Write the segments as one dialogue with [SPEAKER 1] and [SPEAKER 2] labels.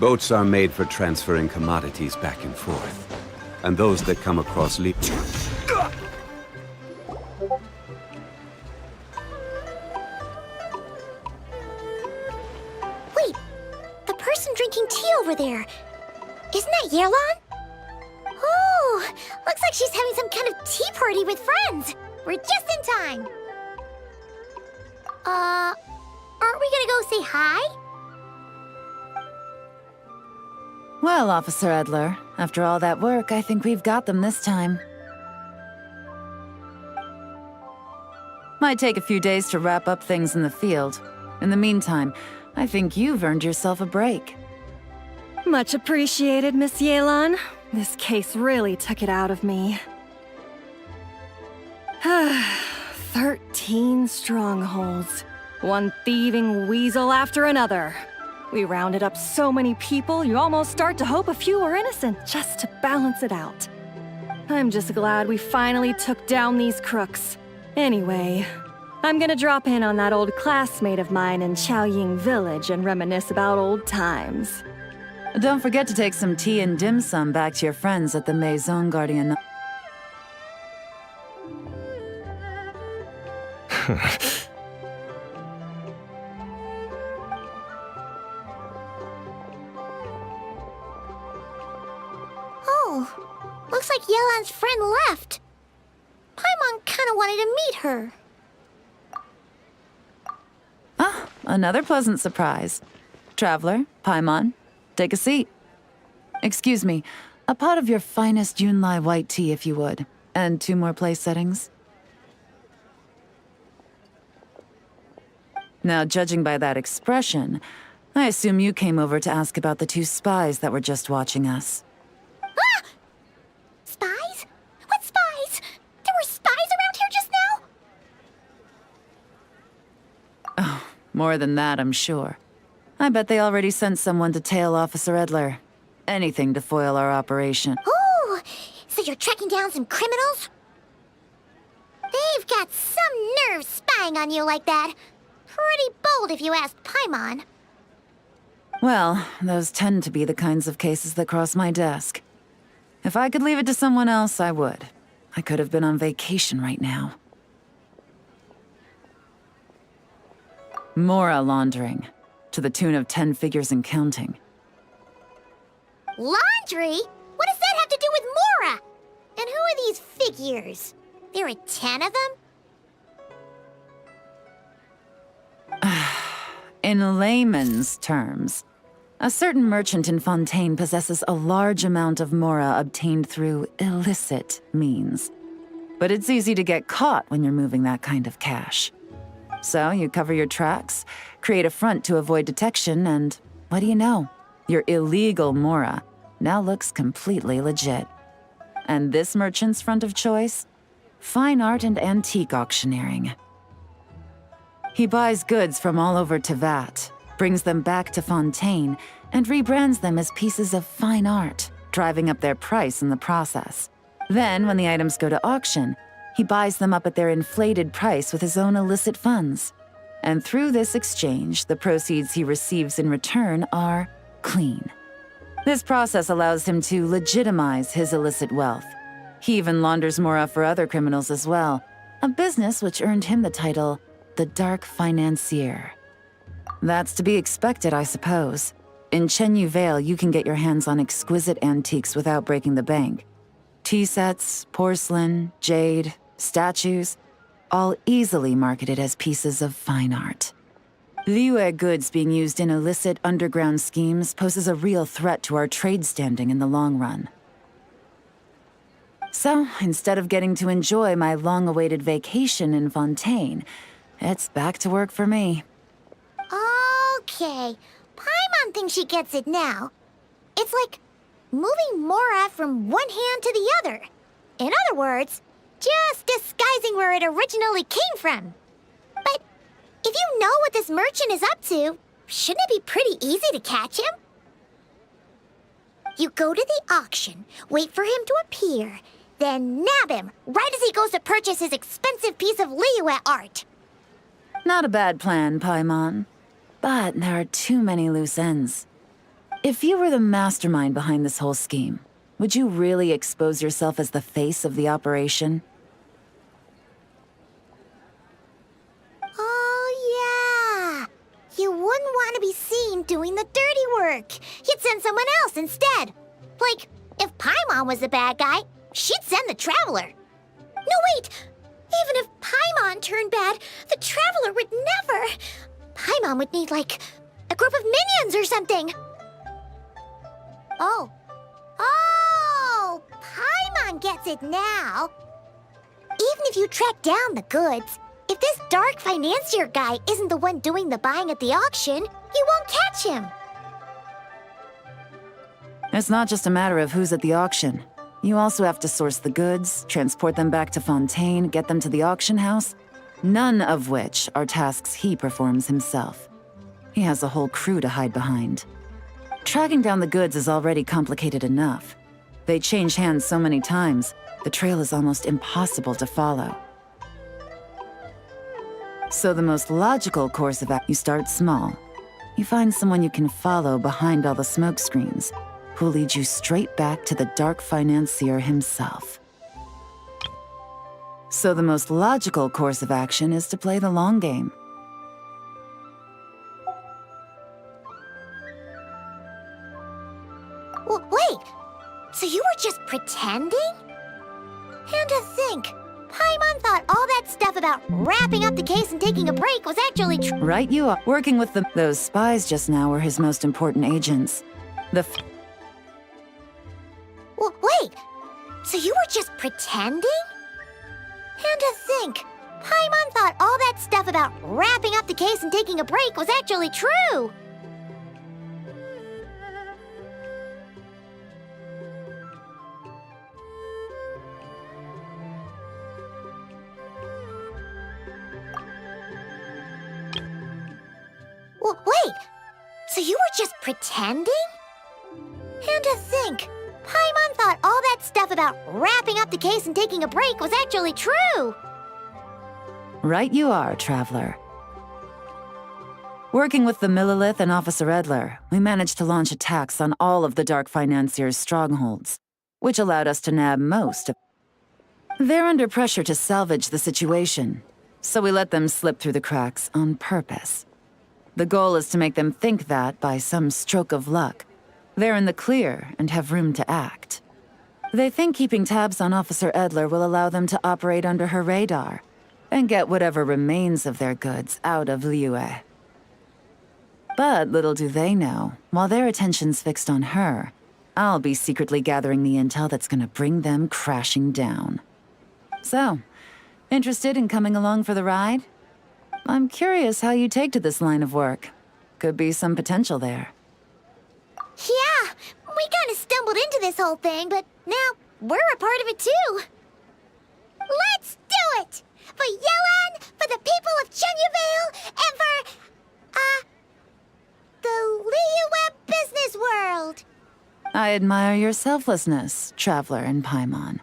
[SPEAKER 1] Boats are made for transferring commodities back and forth. And those that come across
[SPEAKER 2] Wait, the person drinking tea over there. Isn't that Yerlon? Oh, looks like she's having some kind of tea party with friends. We're just in time. Aren't we gonna go say hi?
[SPEAKER 3] Well, Officer Edler, after all that work, I think we've got them this time. Might take a few days to wrap up things in the field. In the meantime, I think you've earned yourself a break.
[SPEAKER 4] Much appreciated, Miss Yelan. This case really took it out of me. 13 strongholds. One thieving weasel after another. We rounded up so many people, you almost start to hope a few were innocent, just to balance it out. I'm just glad we finally took down these crooks. Anyway, I'm gonna drop in on that old classmate of mine in Chaoying Village and reminisce about old times.
[SPEAKER 3] Don't forget to take some tea and dim sum back to your friends at the Maison Guardian.
[SPEAKER 2] Oh, looks like Yelan's friend left. Paimon kinda wanted to meet her.
[SPEAKER 3] Ah, another pleasant surprise. Traveler, Paimon, take a seat. Excuse me, a pot of your finest Yunlai white tea, if you would. And 2 more place settings. Now, judging by that expression, I assume you came over to ask about the 2 spies that were just watching us.
[SPEAKER 2] Ah! Spies? What spies? There were spies around here just now?
[SPEAKER 3] Oh, more than that, I'm sure. I bet they already sent someone to tail Officer Edler. Anything to foil our operation.
[SPEAKER 2] Oh, so you're tracking down some criminals? They've got some nerve spying on you like that. Pretty bold if you ask Paimon.
[SPEAKER 3] Well, those tend to be the kinds of cases that cross my desk. If I could leave it to someone else, I would. I could have been on vacation right now. Mora laundering, to the tune of 10 figures and counting.
[SPEAKER 2] Laundry? What does that have to do with Mora? And who are these figures? There are 10 of them?
[SPEAKER 3] In layman's terms, a certain merchant in Fontaine possesses a large amount of Mora obtained through illicit means. But it's easy to get caught when you're moving that kind of cash. So you cover your tracks, create a front to avoid detection, and what do you know? Your illegal Mora now looks completely legit. And this merchant's front of choice? Fine art and antique auctioneering. He buys goods from all over Tevat, brings them back to Fontaine, and rebrands them as pieces of fine art, driving up their price in the process. Then, when the items go to auction, he buys them up at their inflated price with his own illicit funds. And through this exchange, the proceeds he receives in return are clean. This process allows him to legitimize his illicit wealth. He even launders Mora for other criminals as well, a business which earned him the title the Dark Financier. That's to be expected, I suppose. In Chenyu Vale, you can get your hands on exquisite antiques without breaking the bank. Tea sets, porcelain, jade, statues, all easily marketed as pieces of fine art. Liyue goods being used in illicit underground schemes poses a real threat to our trade standing in the long run. So, instead of getting to enjoy my long-awaited vacation in Fontaine, it's back to work for me.
[SPEAKER 2] Okay, Paimon thinks she gets it now. It's like moving Mora from one hand to the other. In other words, just disguising where it originally came from. But if you know what this merchant is up to, shouldn't it be pretty easy to catch him? You go to the auction, wait for him to appear, then nab him right as he goes to purchase his expensive piece of Liyue art.
[SPEAKER 3] Not a bad plan, Paimon. But there are too many loose ends. If you were the mastermind behind this whole scheme, would you really expose yourself as the face of the operation?
[SPEAKER 2] Oh, yeah. You wouldn't want to be seen doing the dirty work. You'd send someone else instead. Like, if Paimon was the bad guy, she'd send the Traveler. No, wait! Even if Paimon turned bad, the Traveler would never. Paimon would need, like, a group of minions or something. Oh, Paimon gets it now. Even if you track down the goods, if this dark financier guy isn't the one doing the buying at the auction, you won't catch him.
[SPEAKER 3] It's not just a matter of who's at the auction. You also have to source the goods, transport them back to Fontaine, get them to the auction house, none of which are tasks he performs himself. He has a whole crew to hide behind. Tracking down the goods is already complicated enough. They change hands so many times, the trail is almost impossible to follow. So the most logical course of action, you start small. You find someone you can follow behind all the smoke screens, who'll lead you straight back to the dark financier himself. So the most logical course of action is to play the long game.
[SPEAKER 2] Wait, so you were just pretending? And to think, Paimon thought all that stuff about wrapping up the case and taking a break was actually true.
[SPEAKER 3] Right you are. Working with those spies just now were his most important agents.
[SPEAKER 2] Wait, so you were just pretending? And to think, Paimon thought all that stuff about wrapping up the case and taking a break was actually true. Wait, so you were just pretending? And to think, Paimon thought all that stuff about wrapping up the case and taking a break was actually true.
[SPEAKER 3] Right you are, Traveler. Working with the Millilith and Officer Edler, we managed to launch attacks on all of the Dark Financier's strongholds, which allowed us to nab most of. They're under pressure to salvage the situation, so we let them slip through the cracks on purpose. The goal is to make them think that, by some stroke of luck, they're in the clear and have room to act. They think keeping tabs on Officer Edler will allow them to operate under her radar and get whatever remains of their goods out of Liyue. But little do they know, while their attention's fixed on her, I'll be secretly gathering the intel that's gonna bring them crashing down. So, interested in coming along for the ride? I'm curious how you take to this line of work. Could be some potential there.
[SPEAKER 2] Yeah, we kind of stumbled into this whole thing, but now we're a part of it too. Let's do it! For Yelan, for the people of Chenyavale, and for, the Liyue business world.
[SPEAKER 3] I admire your selflessness, Traveler and Paimon.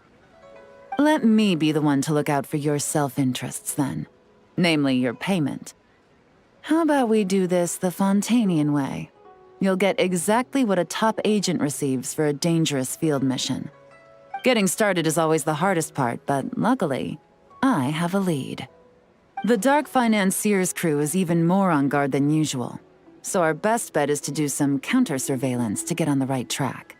[SPEAKER 3] Let me be the one to look out for your self-interests then. Namely, your payment. How about we do this the Fontainian way? You'll get exactly what a top agent receives for a dangerous field mission. Getting started is always the hardest part, but luckily, I have a lead. The Dark Financier's crew is even more on guard than usual, so our best bet is to do some counter-surveillance to get on the right track.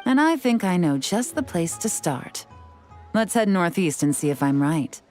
[SPEAKER 3] And I think I know just the place to start. Let's head northeast and see if I'm right.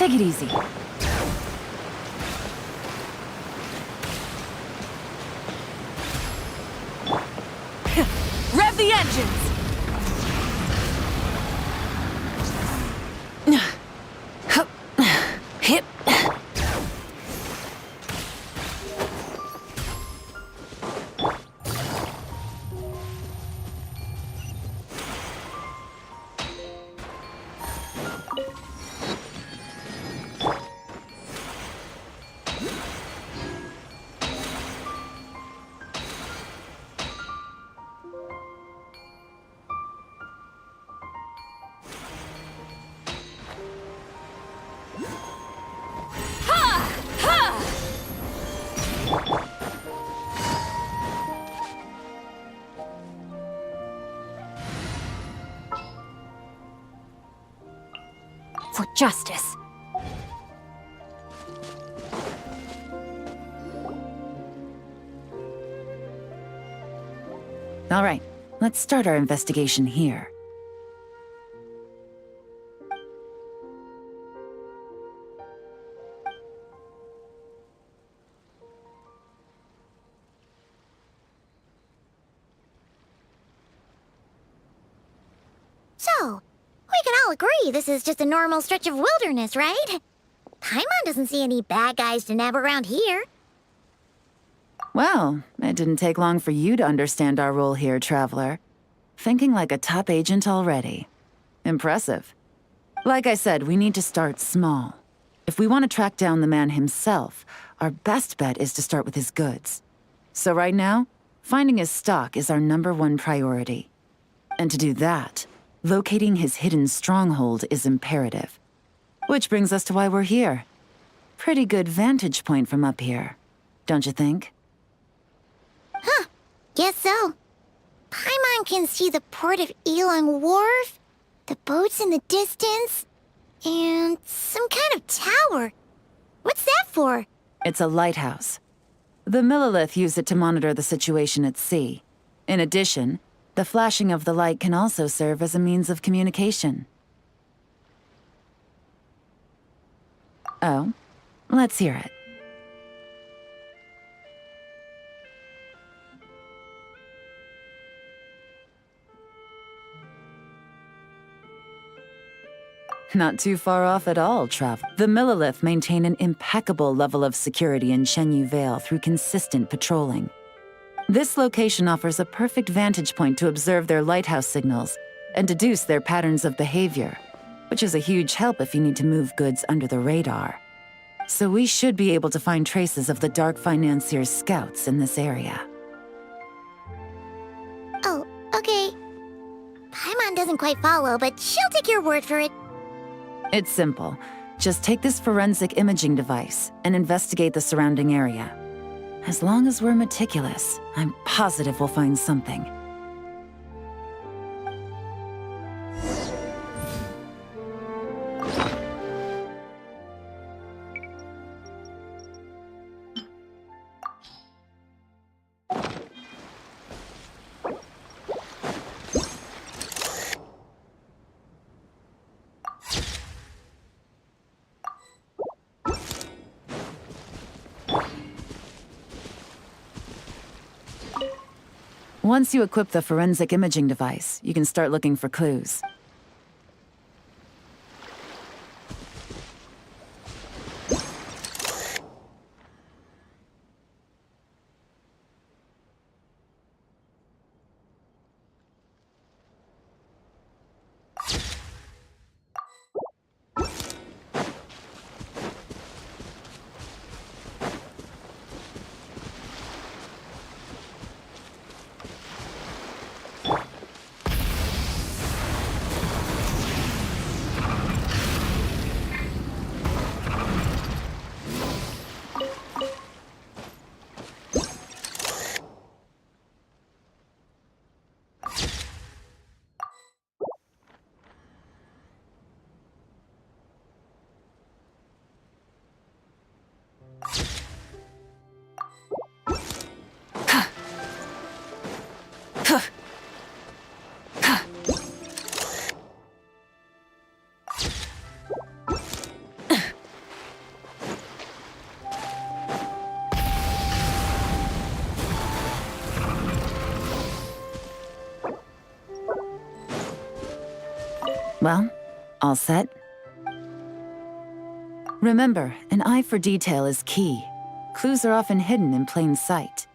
[SPEAKER 3] Take it easy. Rev the engines! Hip.
[SPEAKER 2] For justice.
[SPEAKER 3] All right, let's start our investigation here.
[SPEAKER 2] So, we can all agree this is just a normal stretch of wilderness, right? Paimon doesn't see any bad guys to nab around here.
[SPEAKER 3] Well, it didn't take long for you to understand our role here, Traveler. Thinking like a top agent already. Impressive. Like I said, we need to start small. If we want to track down the man himself, our best bet is to start with his goods. So right now, finding his stock is our #1 priority. And to do that, locating his hidden stronghold is imperative. Which brings us to why we're here. Pretty good vantage point from up here, don't you think?
[SPEAKER 2] Huh, guess so. Paimon can see the port of Elong Wharf, the boats in the distance, and some kind of tower. What's that for?
[SPEAKER 3] It's a lighthouse. The Millilith use it to monitor the situation at sea. In addition, the flashing of the light can also serve as a means of communication. Oh, let's hear it. Not too far off at all, Trav. The Millilith maintain an impeccable level of security in Shenyu Vale through consistent patrolling. This location offers a perfect vantage point to observe their lighthouse signals and deduce their patterns of behavior, which is a huge help if you need to move goods under the radar. So we should be able to find traces of the Dark Financier's scouts in this area.
[SPEAKER 2] Oh, okay. Paimon doesn't quite follow, but she'll take your word for it.
[SPEAKER 3] It's simple. Just take this forensic imaging device and investigate the surrounding area. As long as we're meticulous, I'm positive we'll find something. Once you equip the forensic imaging device, you can start looking for clues. Well, all set? Remember, an eye for detail is key. Clues are often hidden in plain sight.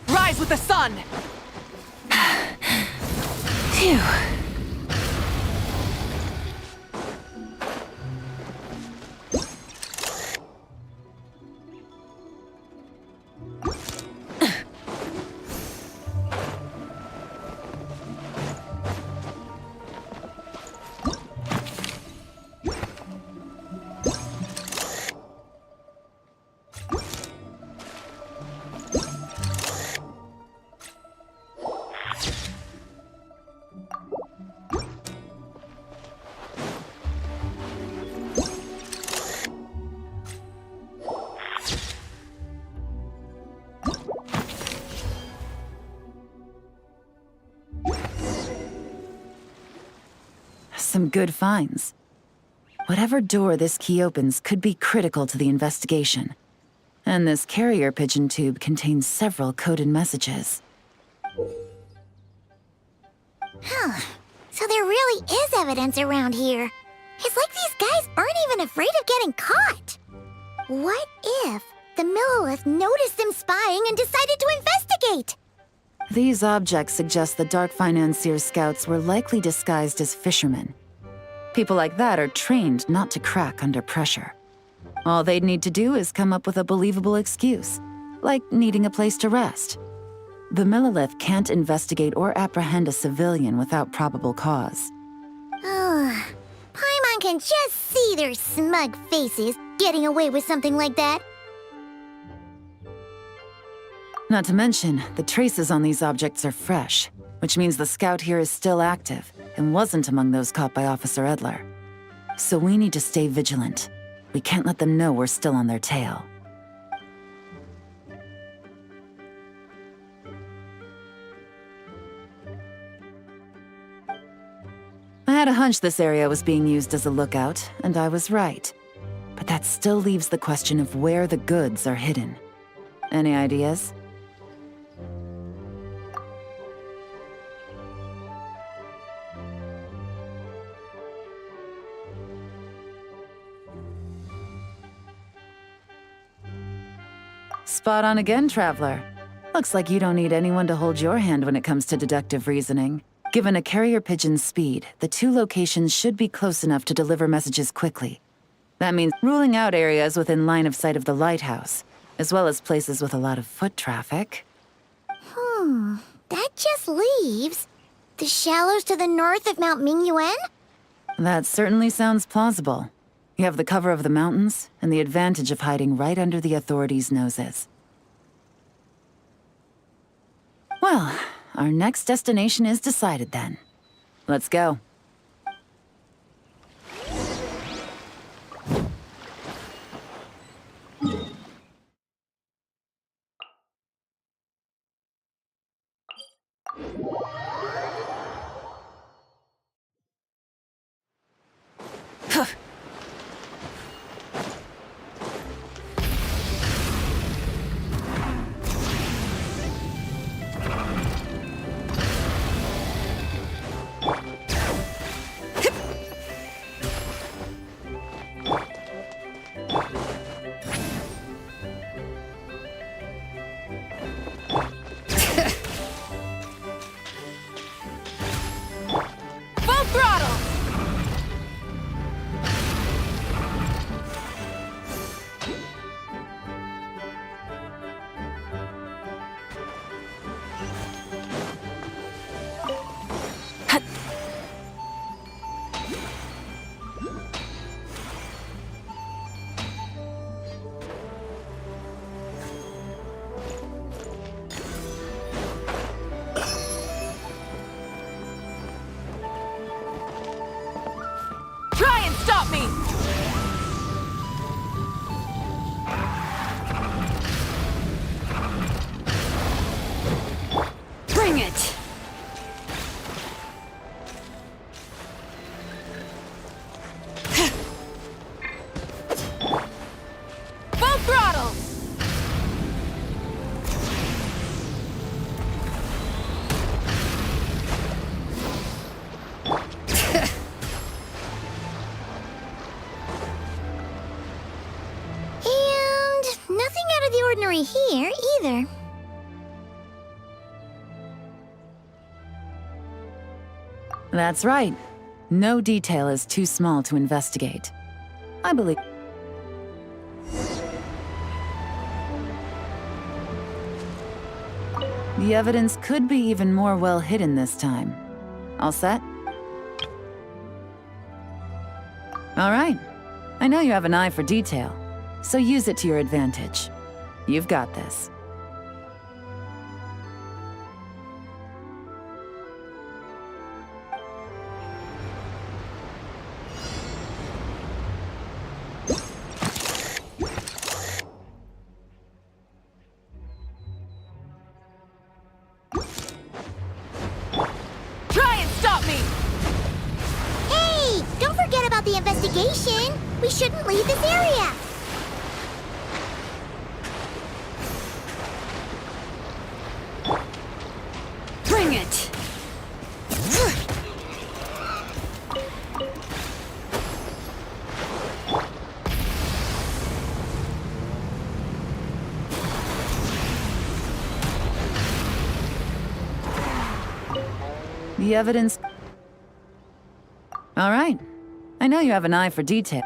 [SPEAKER 5] Rise with the sun!
[SPEAKER 4] Phew.
[SPEAKER 3] Some good finds. Whatever door this key opens could be critical to the investigation. And this carrier pigeon tube contains several coded messages.
[SPEAKER 2] Huh. So there really is evidence around here. It's like these guys aren't even afraid of getting caught. What if the Millilith noticed them spying and decided to investigate?
[SPEAKER 3] These objects suggest the Dark Financier scouts were likely disguised as fishermen. People like that are trained not to crack under pressure. All they'd need to do is come up with a believable excuse, like needing a place to rest. The Millilith can't investigate or apprehend a civilian without probable cause.
[SPEAKER 2] Ugh. Paimon can just see their smug faces getting away with something like that.
[SPEAKER 3] Not to mention, the traces on these objects are fresh, which means the scout here is still active and wasn't among those caught by Officer Edler. So we need to stay vigilant. We can't let them know we're still on their tail. I had a hunch this area was being used as a lookout, and I was right. But that still leaves the question of where the goods are hidden. Any ideas? Spot on again, Traveler. Looks like you don't need anyone to hold your hand when it comes to deductive reasoning. Given a carrier pigeon's speed, the two locations should be close enough to deliver messages quickly. That means ruling out areas within line of sight of the lighthouse, as well as places with a lot of foot traffic.
[SPEAKER 2] That just leaves the shallows to the north of Mount Mingyuan?
[SPEAKER 3] That certainly sounds plausible. You have the cover of the mountains, and the advantage of hiding right under the authorities' noses. Well, our next destination is decided then. Let's go.
[SPEAKER 2] ordinary here, either.
[SPEAKER 3] That's right. No detail is too small to investigate. I believe... The evidence could be even more well hidden this time. All set? All right. I know you have an eye for detail, so use it to your advantage. You've got this.
[SPEAKER 5] Try and stop me!
[SPEAKER 2] Hey, don't forget about the investigation. We shouldn't leave this area.
[SPEAKER 4] Bring it!
[SPEAKER 3] The evidence... All right. I know you have an eye for detail.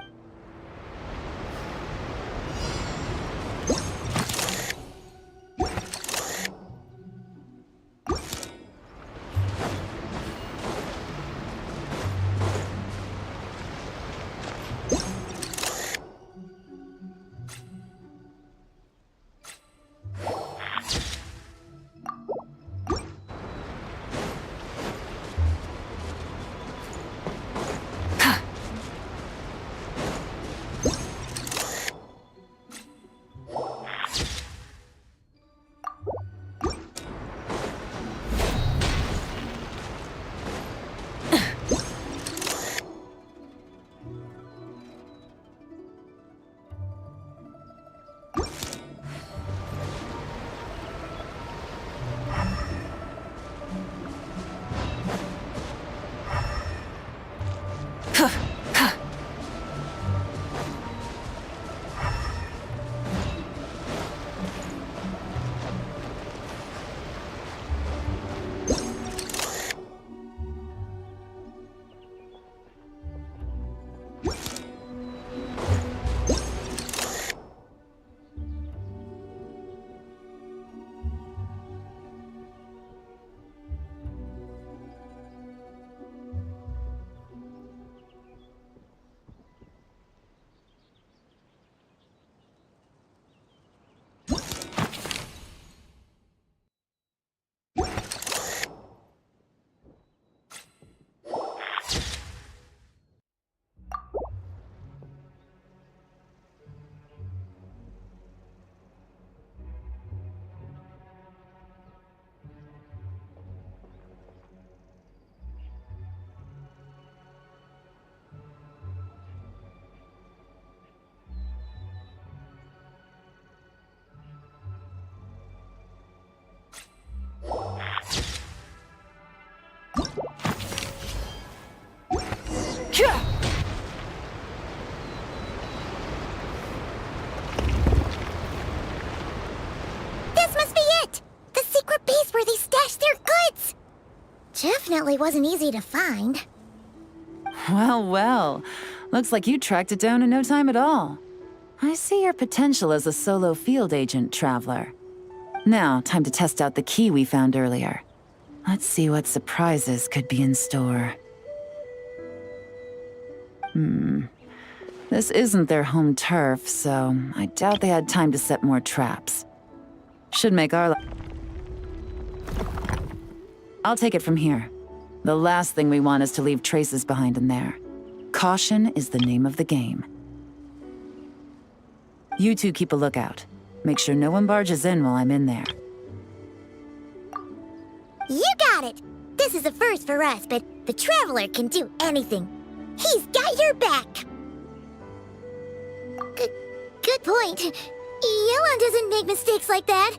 [SPEAKER 2] This must be it! The secret base where they stashed their goods! Definitely wasn't easy to find.
[SPEAKER 3] Well, well. Looks like you tracked it down in no time at all. I see your potential as a solo field agent, Traveler. Now, time to test out the key we found earlier. Let's see what surprises could be in store. This isn't their home turf, so I doubt they had time to set more traps. Should make our I'll take it from here. The last thing we want is to leave traces behind in there. Caution is the name of the game. You two keep a lookout. Make sure no one barges in while I'm in there.
[SPEAKER 2] You got it! This is a first for us, but the Traveler can do anything. He's got your back! Good point. Yelan doesn't make mistakes like that.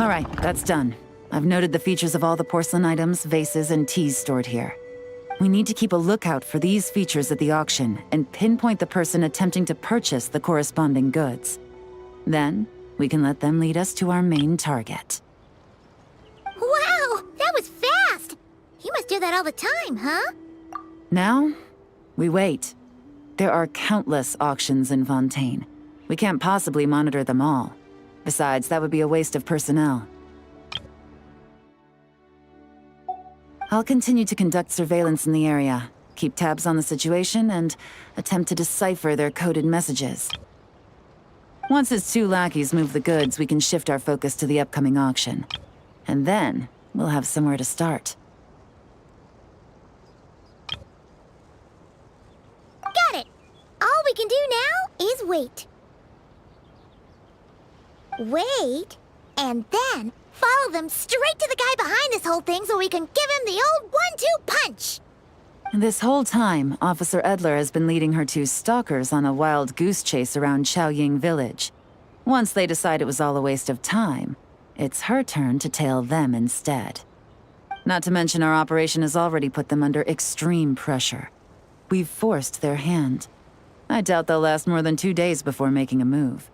[SPEAKER 3] All right, that's done. I've noted the features of all the porcelain items, vases, and teas stored here. We need to keep a lookout for these features at the auction and pinpoint the person attempting to purchase the corresponding goods. Then, we can let them lead us to our main target.
[SPEAKER 2] Wow, that was fast! You must do that all the time, huh?
[SPEAKER 3] Now, we wait. There are countless auctions in Fontaine. We can't possibly monitor them all. Besides, that would be a waste of personnel. I'll continue to conduct surveillance in the area, keep tabs on the situation, and attempt to decipher their coded messages. Once his 2 lackeys move the goods, we can shift our focus to the upcoming auction. And then, we'll have somewhere to start.
[SPEAKER 2] Got it! All we can do now is wait. Wait, and then follow them straight to the guy behind this whole thing so we can give him the old 1-2 punch!
[SPEAKER 3] This whole time, Officer Edler has been leading her 2 stalkers on a wild goose chase around Chaoying Village. Once they decide it was all a waste of time, it's her turn to tail them instead. Not to mention our operation has already put them under extreme pressure. We've forced their hand. I doubt they'll last more than 2 days before making a move.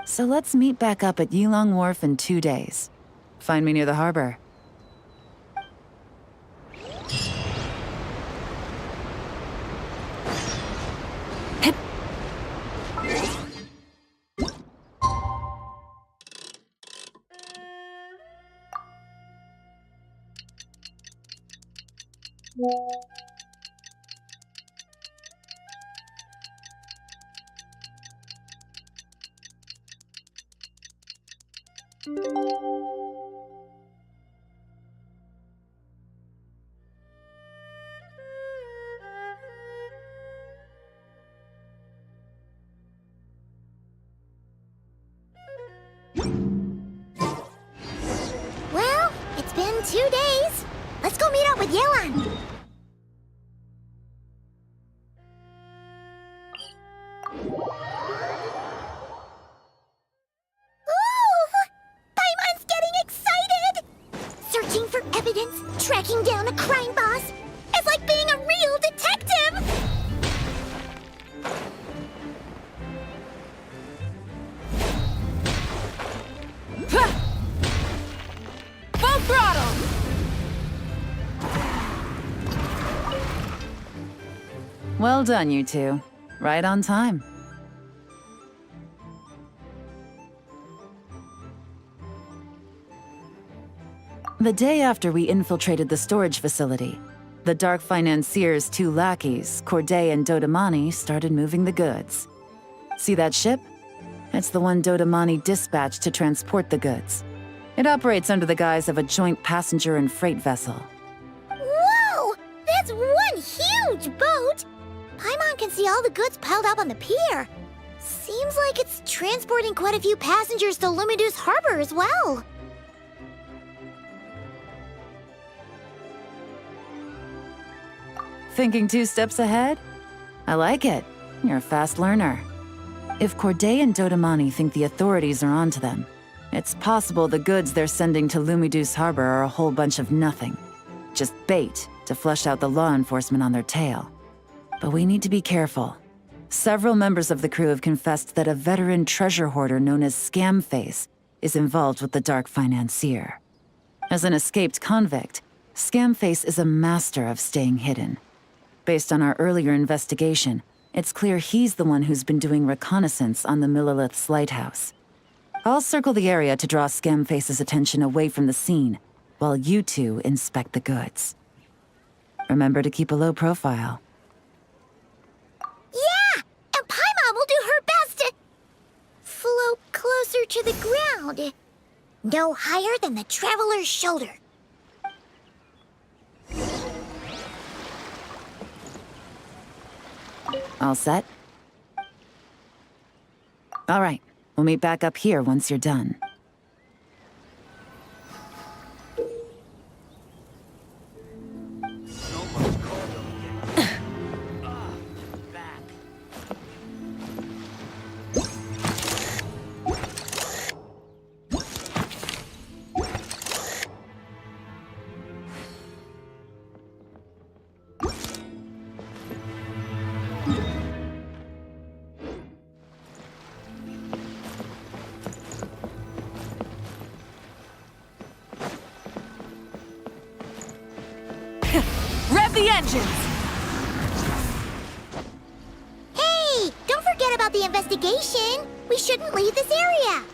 [SPEAKER 3] So let's meet back up at Yilong Wharf in 2 days. Find me near the harbor.
[SPEAKER 2] Well, it's been 2 days. Let's go meet up with Yelan. Ooh! Paimon's getting excited! Searching for evidence, tracking down a crime boss. It's like being a real detective!
[SPEAKER 5] Full throttle!
[SPEAKER 3] Well done, you 2. Right on time. The day after we infiltrated the storage facility, the Dark Financier's 2 lackeys, Corday and Dodamani, started moving the goods. See that ship? It's the one Dodamani dispatched to transport the goods. It operates under the guise of a joint passenger and freight vessel.
[SPEAKER 2] Whoa! That's one huge boat! Paimon can see all the goods piled up on the pier. Seems like it's transporting quite a few passengers to Lumidu's harbor as well.
[SPEAKER 3] Thinking 2 steps ahead? I like it. You're a fast learner. If Corday and Dodamani think the authorities are onto them, it's possible the goods they're sending to Lumidu's harbor are a whole bunch of nothing. Just bait to flush out the law enforcement on their tail. But we need to be careful. Several members of the crew have confessed that a veteran treasure hoarder known as Scamface is involved with the Dark Financier. As an escaped convict, Scamface is a master of staying hidden. Based on our earlier investigation, it's clear he's the one who's been doing reconnaissance on the Millilith's lighthouse. I'll circle the area to draw Scamface's attention away from the scene, while you 2 inspect the goods. Remember to keep a low profile.
[SPEAKER 2] Yeah! And Paimon will do her best to float closer to the ground. No higher than the traveler's shoulder.
[SPEAKER 3] All set? All right, we'll meet back up here once you're done.
[SPEAKER 5] the engines!
[SPEAKER 2] Hey, don't forget about the investigation. We shouldn't leave this area.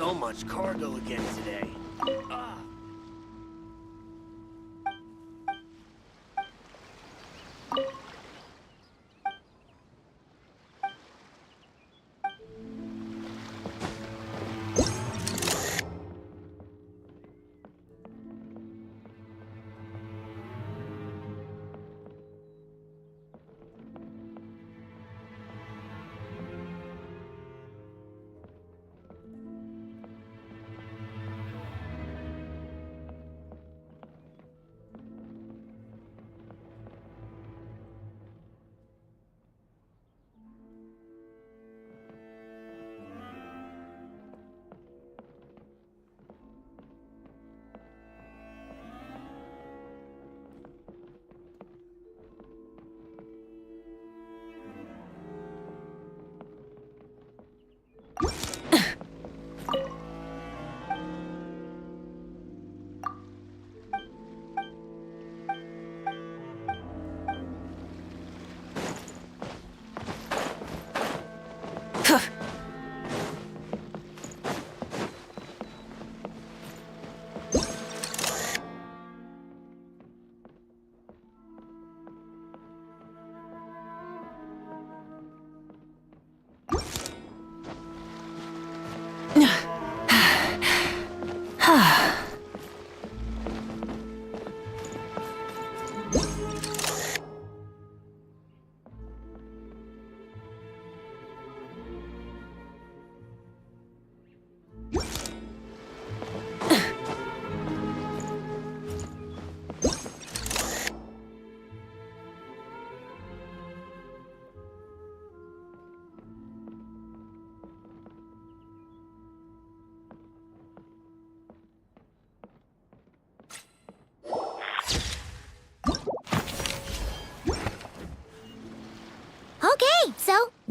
[SPEAKER 6] So much cargo again today. Ah.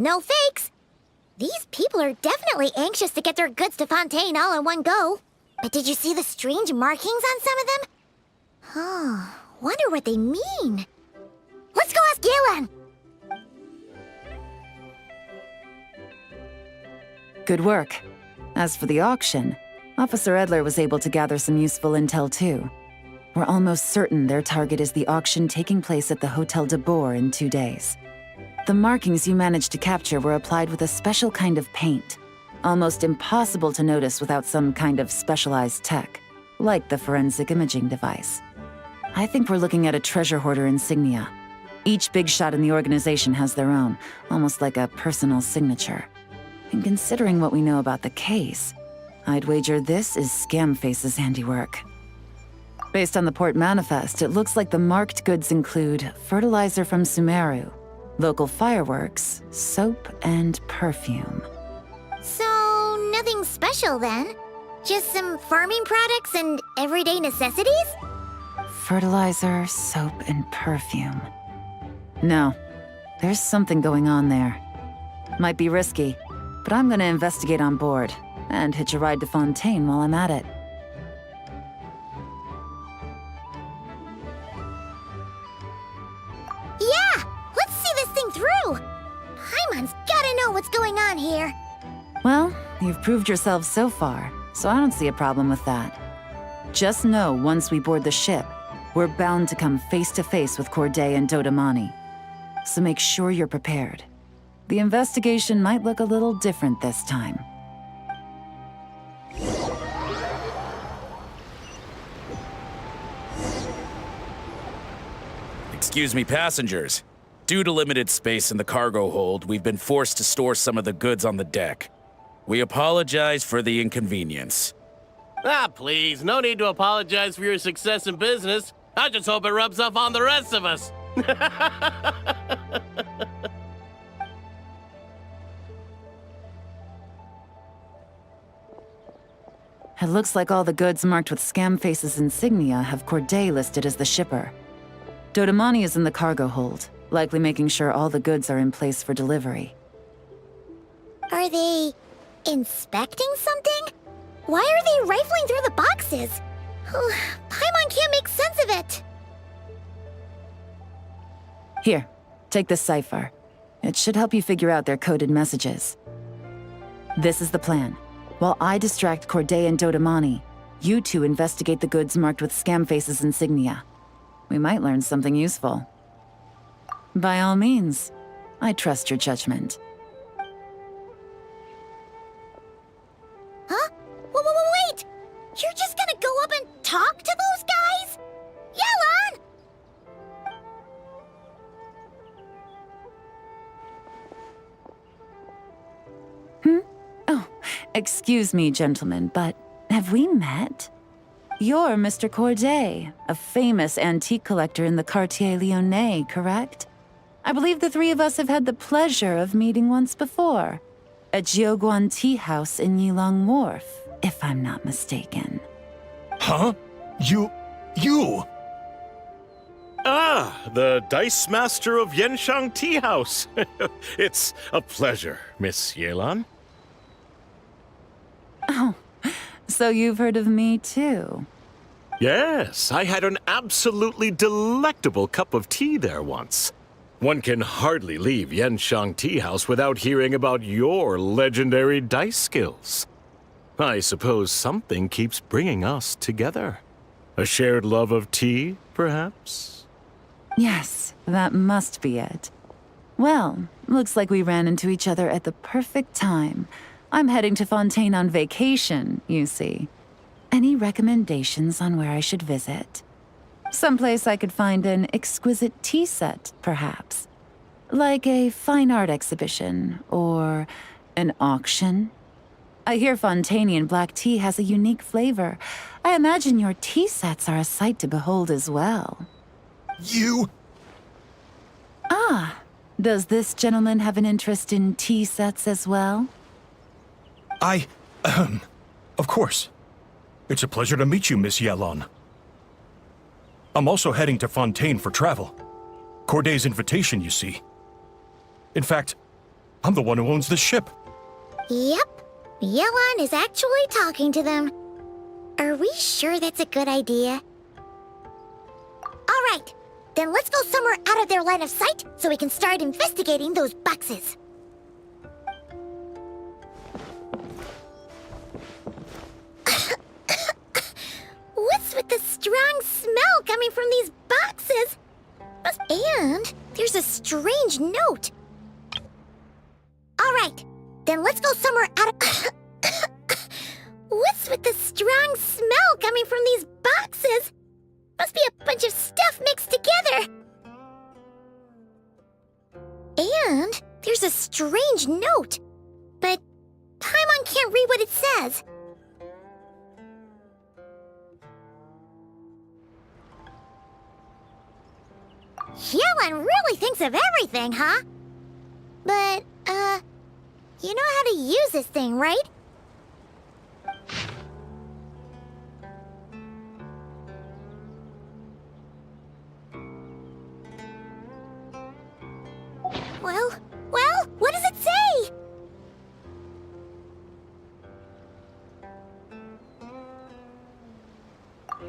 [SPEAKER 2] No fakes. These people are definitely anxious to get their goods to Fontaine all in one go. But did you see the strange markings on some of them? Oh, wonder what they mean. Let's go ask Yelan!
[SPEAKER 3] Good work. As for the auction, Officer Edler was able to gather some useful intel too. We're almost certain their target is the auction taking place at the Hotel de Boer in 2 days. The markings you managed to capture were applied with a special kind of paint, almost impossible to notice without some kind of specialized tech, like the forensic imaging device. I think we're looking at a treasure hoarder insignia. Each big shot in the organization has their own, almost like a personal signature. And considering what we know about the case, I'd wager this is Scamface's handiwork. Based on the port manifest, it looks like the marked goods include fertilizer from Sumeru, local fireworks, soap, and perfume.
[SPEAKER 2] So, nothing special then? Just some farming products and everyday necessities?
[SPEAKER 3] Fertilizer, soap, and perfume. No, there's something going on there. Might be risky, but I'm gonna investigate on board, and hitch a ride to Fontaine while I'm at it.
[SPEAKER 2] Yeah! Let's see this thing through! Paimon's gotta know what's going on here.
[SPEAKER 3] Well, you've proved yourself so far, so I don't see a problem with that. Just know once we board the ship, we're bound to come face to face with Corday and Dodamani. So make sure you're prepared. The investigation might look a little different this time.
[SPEAKER 7] Excuse me, passengers. Due to limited space in the cargo hold, we've been forced to store some of the goods on the deck. We apologize for the inconvenience.
[SPEAKER 6] Ah, please, no need to apologize for your success in business. I just hope it rubs off on the rest of us.
[SPEAKER 3] It looks like all the goods marked with Scamface's insignia have Corday listed as the shipper. Dodamani is in the cargo hold, likely making sure all the goods are in place for delivery.
[SPEAKER 2] Are they inspecting something? Why are they rifling through the boxes? Paimon can't make sense of it.
[SPEAKER 3] Here, take this cipher. It should help you figure out their coded messages. This is the plan. While I distract Corday and Dodamani, you two investigate the goods marked with Scamface's insignia. We might learn something useful. By all means, I trust your judgment.
[SPEAKER 2] Huh? Wait! You're just gonna go up and talk to those guys? Yelan!
[SPEAKER 3] Oh, excuse me, gentlemen, but have we met? You're Mr. Corday, a famous antique collector in the Quartier Lyonnais, correct? I believe the three of us have had the pleasure of meeting once before. At Jiuguan Tea House in Yilong Wharf, if I'm not mistaken.
[SPEAKER 8] Huh? You...
[SPEAKER 9] Ah, the Dice Master of Yenshang Tea House. It's a pleasure, Miss Yelan.
[SPEAKER 3] Oh, so you've heard of me too?
[SPEAKER 9] Yes, I had an absolutely delectable cup of tea there once. One can hardly leave Yenshang Tea House without hearing about your legendary dice skills. I suppose something keeps bringing us together. A shared love of tea, perhaps?
[SPEAKER 3] Yes, that must be it. Well, looks like we ran into each other at the perfect time. I'm heading to Fontaine on vacation, you see. Any recommendations on where I should visit? Someplace I could find an exquisite tea set, perhaps. Like a fine art exhibition, or an auction. I hear Fontainian black tea has a unique flavor. I imagine your tea sets are a sight to behold as well.
[SPEAKER 8] You...
[SPEAKER 3] Ah, does this gentleman have an interest in tea sets as well?
[SPEAKER 8] Of course. It's a pleasure to meet you, Miss Yelan. I'm also heading to Fontaine for travel. Corday's invitation, you see. In fact, I'm the one who owns the ship.
[SPEAKER 2] Yep. Yelon is actually talking to them. Are we sure that's a good idea? All right. Then let's go somewhere out of their line of sight so we can start investigating those boxes. What's with the strong smell coming from these boxes? And there's a strange note. All right, then let's go somewhere out of... What's with the strong smell coming from these boxes? Must be a bunch of stuff mixed together. And there's a strange note. But Paimon can't read what it says. Yelon really thinks of everything, huh? But, you know how to use this thing, right? Well, what does it say?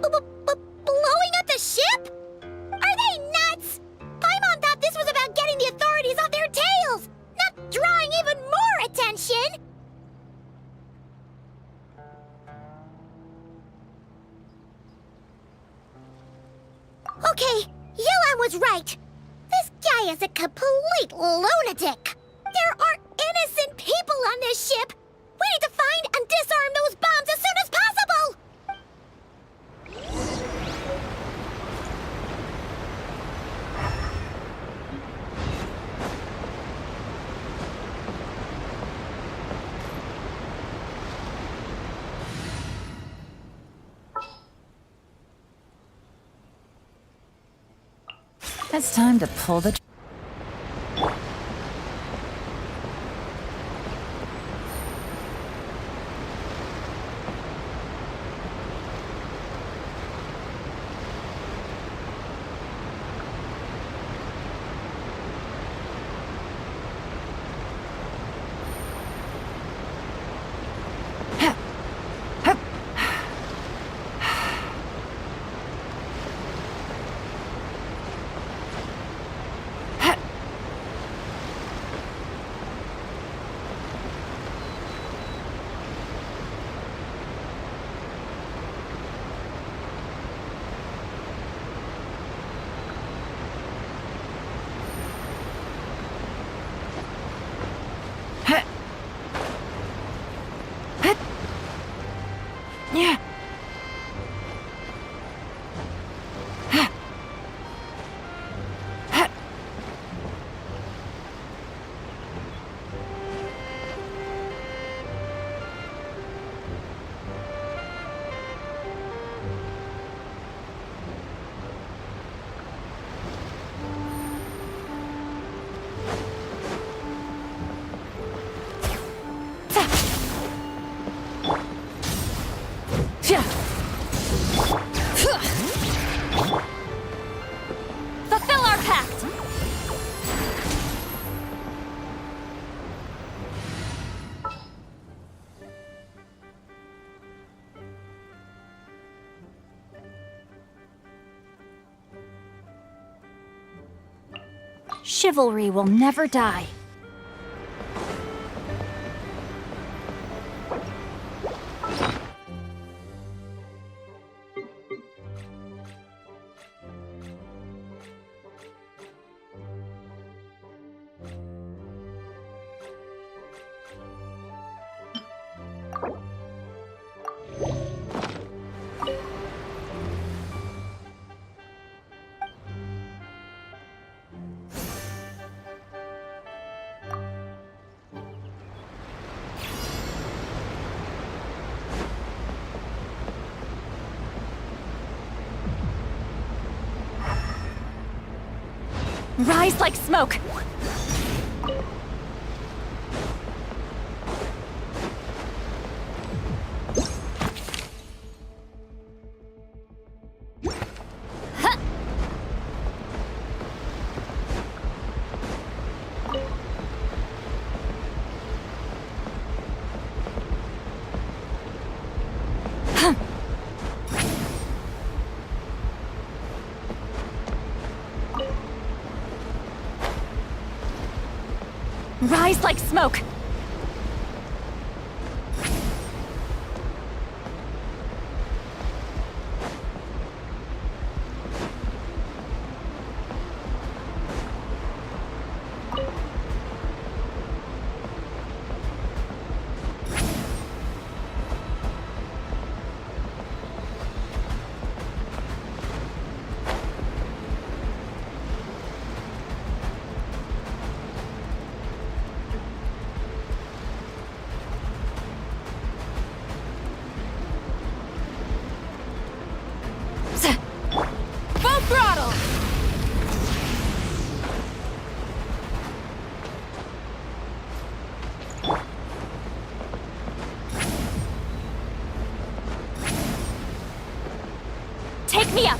[SPEAKER 2] Blowing up the ship? Are they nuts? Paimon thought this was about getting the authorities off their tails, not drawing even more attention. Okay, Yelon was right. This guy is a complete lunatic. There are innocent people on this ship. We need to find and disarm those bombs as soon as possible.
[SPEAKER 3] It's time to pull the... Yeah.
[SPEAKER 5] Fulfill our pact! Chivalry will never die. Rise like smoke! Rise like smoke! Full throttle! Take me up!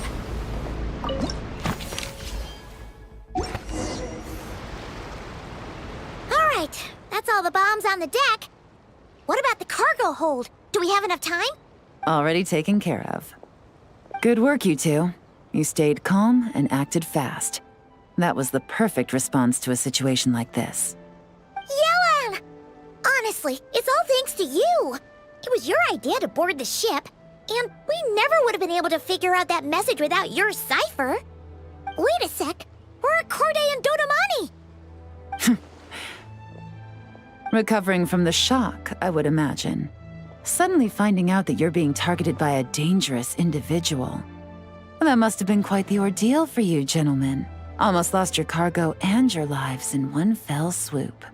[SPEAKER 2] Alright, that's all the bombs on the deck. What about the cargo hold? Do we have enough time?
[SPEAKER 3] Already taken care of. Good work, you two. You stayed calm and acted fast. That was the perfect response to a situation like this.
[SPEAKER 2] Yelan! Honestly, it's all thanks to you. It was your idea to board the ship, and we never would have been able to figure out that message without your cipher. Wait a sec. We're at Corday and Dodamani.
[SPEAKER 3] Recovering from the shock, I would imagine. Suddenly finding out that you're being targeted by a dangerous individual. That must have been quite the ordeal for you, gentlemen. Almost lost your cargo and your lives in one fell swoop.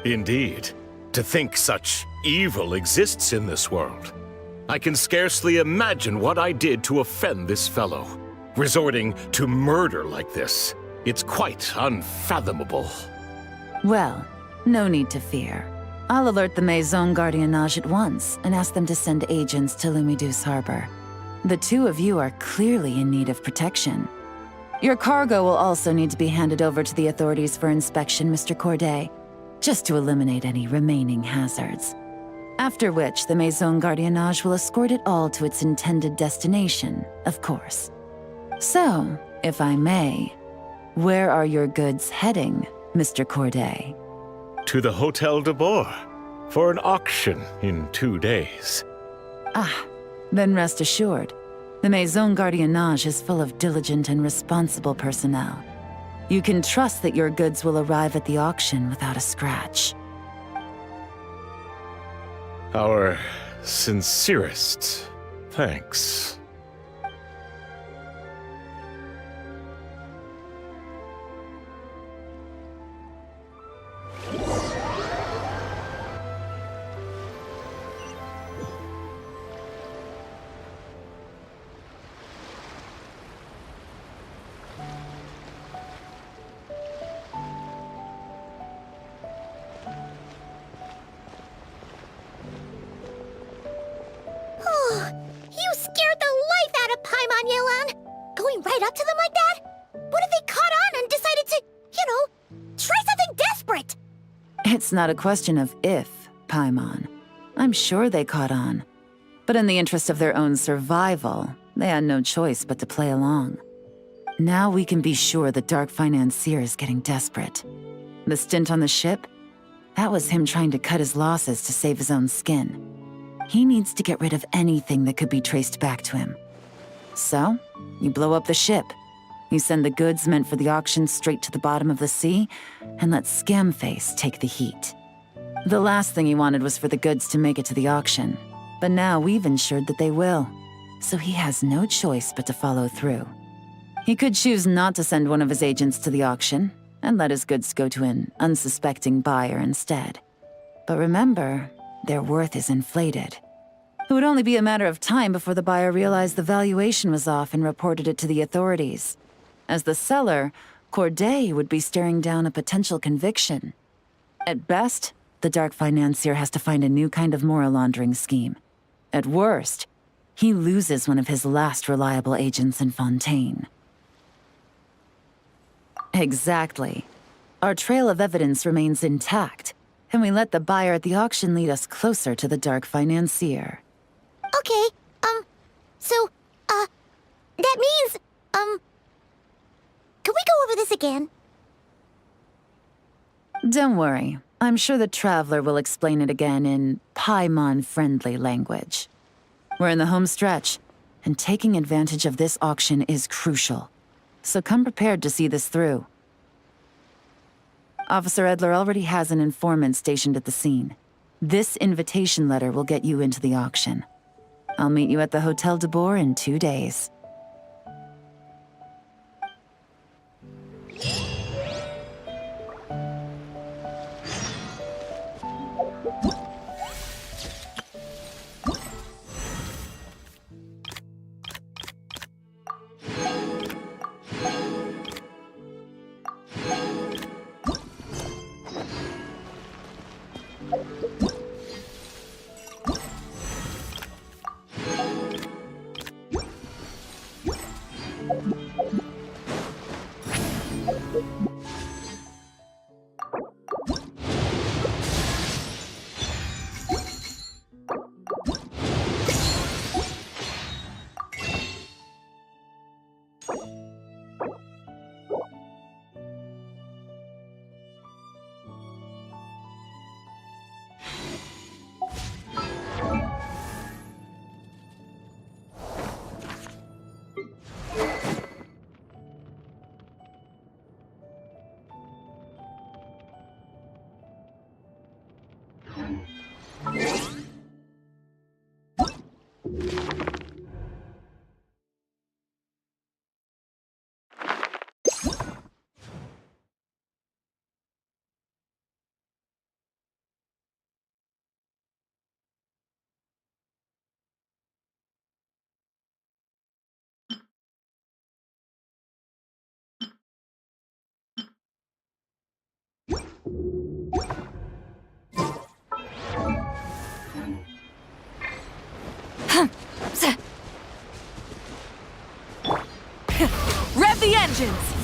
[SPEAKER 9] Indeed. To think such evil exists in this world. I can scarcely imagine what I did to offend this fellow. Resorting to murder like this. It's quite unfathomable.
[SPEAKER 3] Well, no need to fear. I'll alert the Maison Gardiennage at once and ask them to send agents to Lumidus Harbor. The two of you are clearly in need of protection. Your cargo will also need to be handed over to the authorities for inspection, Mr. Corday, just to eliminate any remaining hazards. After which, the Maison Gardiennage will escort it all to its intended destination, of course. So, if I may, where are your goods heading, Mr. Corday?
[SPEAKER 9] To the Hotel de Boer for an auction in 2 days.
[SPEAKER 3] Ah, then rest assured, the Maison Gardiennage is full of diligent and responsible personnel. You can trust that your goods will arrive at the auction without a scratch.
[SPEAKER 9] Our sincerest thanks.
[SPEAKER 2] You scared the life out of Paimon, Yelan! Going right up to them like that? What if they caught on and decided to, try something desperate?
[SPEAKER 3] It's not a question of if, Paimon. I'm sure they caught on. But in the interest of their own survival, they had no choice but to play along. Now we can be sure the Dark Financier is getting desperate. The stint on the ship? That was him trying to cut his losses to save his own skin. He needs to get rid of anything that could be traced back to him. So, you blow up the ship. You send the goods meant for the auction straight to the bottom of the sea, and let Scamface take the heat. The last thing he wanted was for the goods to make it to the auction, but now we've ensured that they will, so he has no choice but to follow through. He could choose not to send one of his agents to the auction, and let his goods go to an unsuspecting buyer instead. But remember, their worth is inflated. It would only be a matter of time before the buyer realized the valuation was off and reported it to the authorities. As the seller, Corday would be staring down a potential conviction. At best, the Dark Financier has to find a new kind of moral laundering scheme. At worst, he loses one of his last reliable agents in Fontaine. Exactly. Our trail of evidence remains intact, and we let the buyer at the auction lead us closer to the Dark Financier.
[SPEAKER 2] Okay, that means, can we go over this again?
[SPEAKER 3] Don't worry. I'm sure the Traveler will explain it again in Paimon-friendly language. We're in the home stretch, and taking advantage of this auction is crucial. So come prepared to see this through. Officer Edler already has an informant stationed at the scene. This invitation letter will get you into the auction. I'll meet you at the Hotel de Boer in 2 days.
[SPEAKER 5] Rev the engines!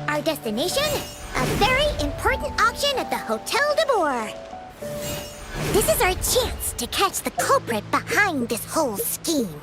[SPEAKER 2] Our destination? A very important auction at the Hotel de Boer. This is our chance to catch the culprit behind this whole scheme.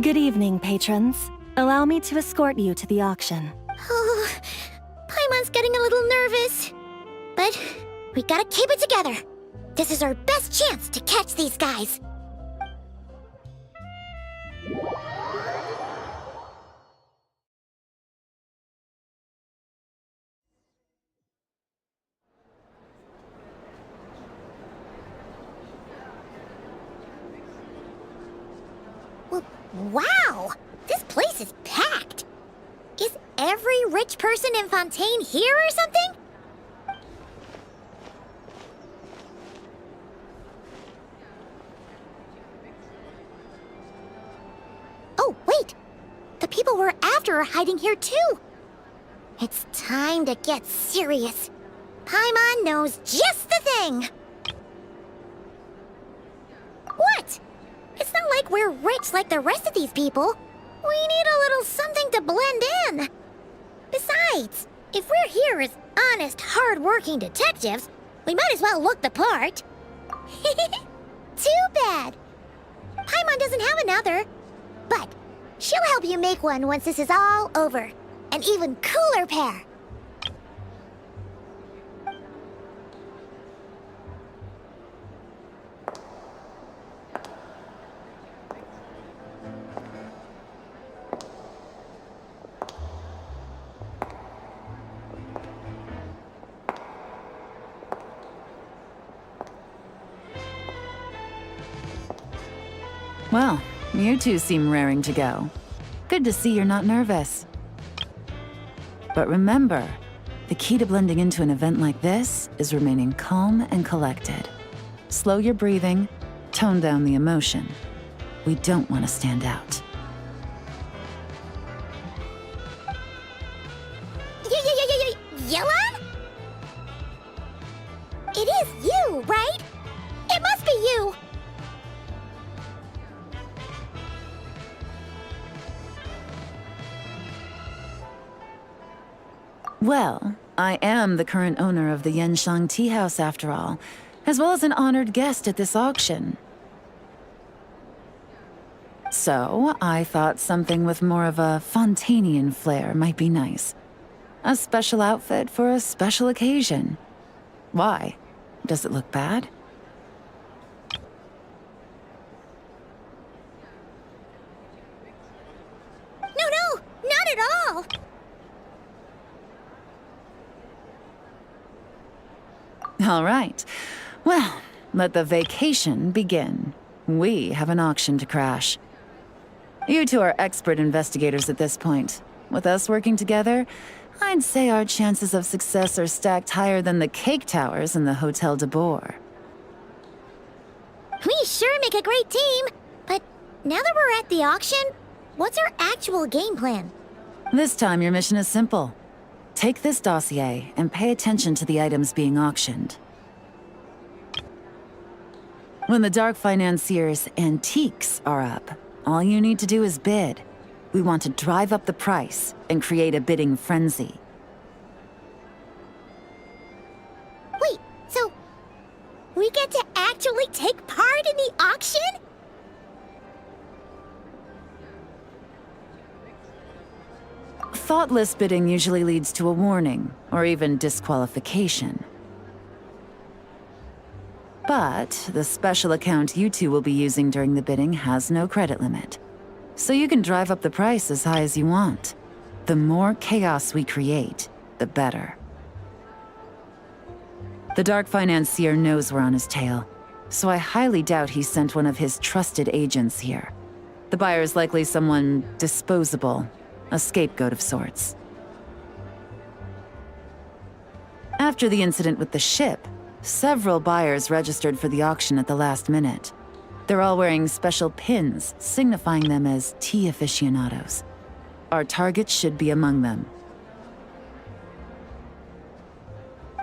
[SPEAKER 4] Good evening, patrons. Allow me to escort you to the auction.
[SPEAKER 2] Oh, Paimon's getting a little nervous. But we gotta keep it together. This is our best chance to catch these guys. Wow! This place is packed! Is every rich person in Fontaine here or something? Oh, wait! The people we're after are hiding here too! It's time to get serious. Paimon knows just the thing! What? It's not like we're rich like the rest of these people. We need a little something to blend in. Besides, if we're here as honest, hard-working detectives, we might as well look the part. Too bad. Paimon doesn't have another. But she'll help you make one once this is all over. An even cooler pair.
[SPEAKER 3] Well, you two seem raring to go. Good to see you're not nervous. But remember, the key to blending into an event like this is remaining calm and collected. Slow your breathing, tone down the emotion. We don't want to stand out.
[SPEAKER 2] Yelan? It is you, right? It must be you!
[SPEAKER 3] Well, I am the current owner of the Yenshang Tea House after all, as well as an honored guest at this auction. So, I thought something with more of a Fontainian flair might be nice. A special outfit for a special occasion. Why? Does it look bad?
[SPEAKER 2] No, not at all!
[SPEAKER 3] All right. Well, let the vacation begin. We have an auction to crash. You two are expert investigators at this point. With us working together, I'd say our chances of success are stacked higher than the cake towers in the Hotel de Boer.
[SPEAKER 2] We sure make a great team, but now that we're at the auction, what's our actual game plan?
[SPEAKER 3] This time your mission is simple. Take this dossier and pay attention to the items being auctioned. When the Dark Financier's antiques are up, all you need to do is bid. We want to drive up the price and create a bidding frenzy.
[SPEAKER 2] Wait, so we get to actually take part in the auction?
[SPEAKER 3] Thoughtless bidding usually leads to a warning, or even disqualification. But the special account you two will be using during the bidding has no credit limit. So you can drive up the price as high as you want. The more chaos we create, the better. The Dark Financier knows we're on his tail, so I highly doubt he sent one of his trusted agents here. The buyer's likely someone disposable, a scapegoat of sorts. After the incident with the ship, several buyers registered for the auction at the last minute. They're all wearing special pins, signifying them as tea aficionados. Our target should be among them.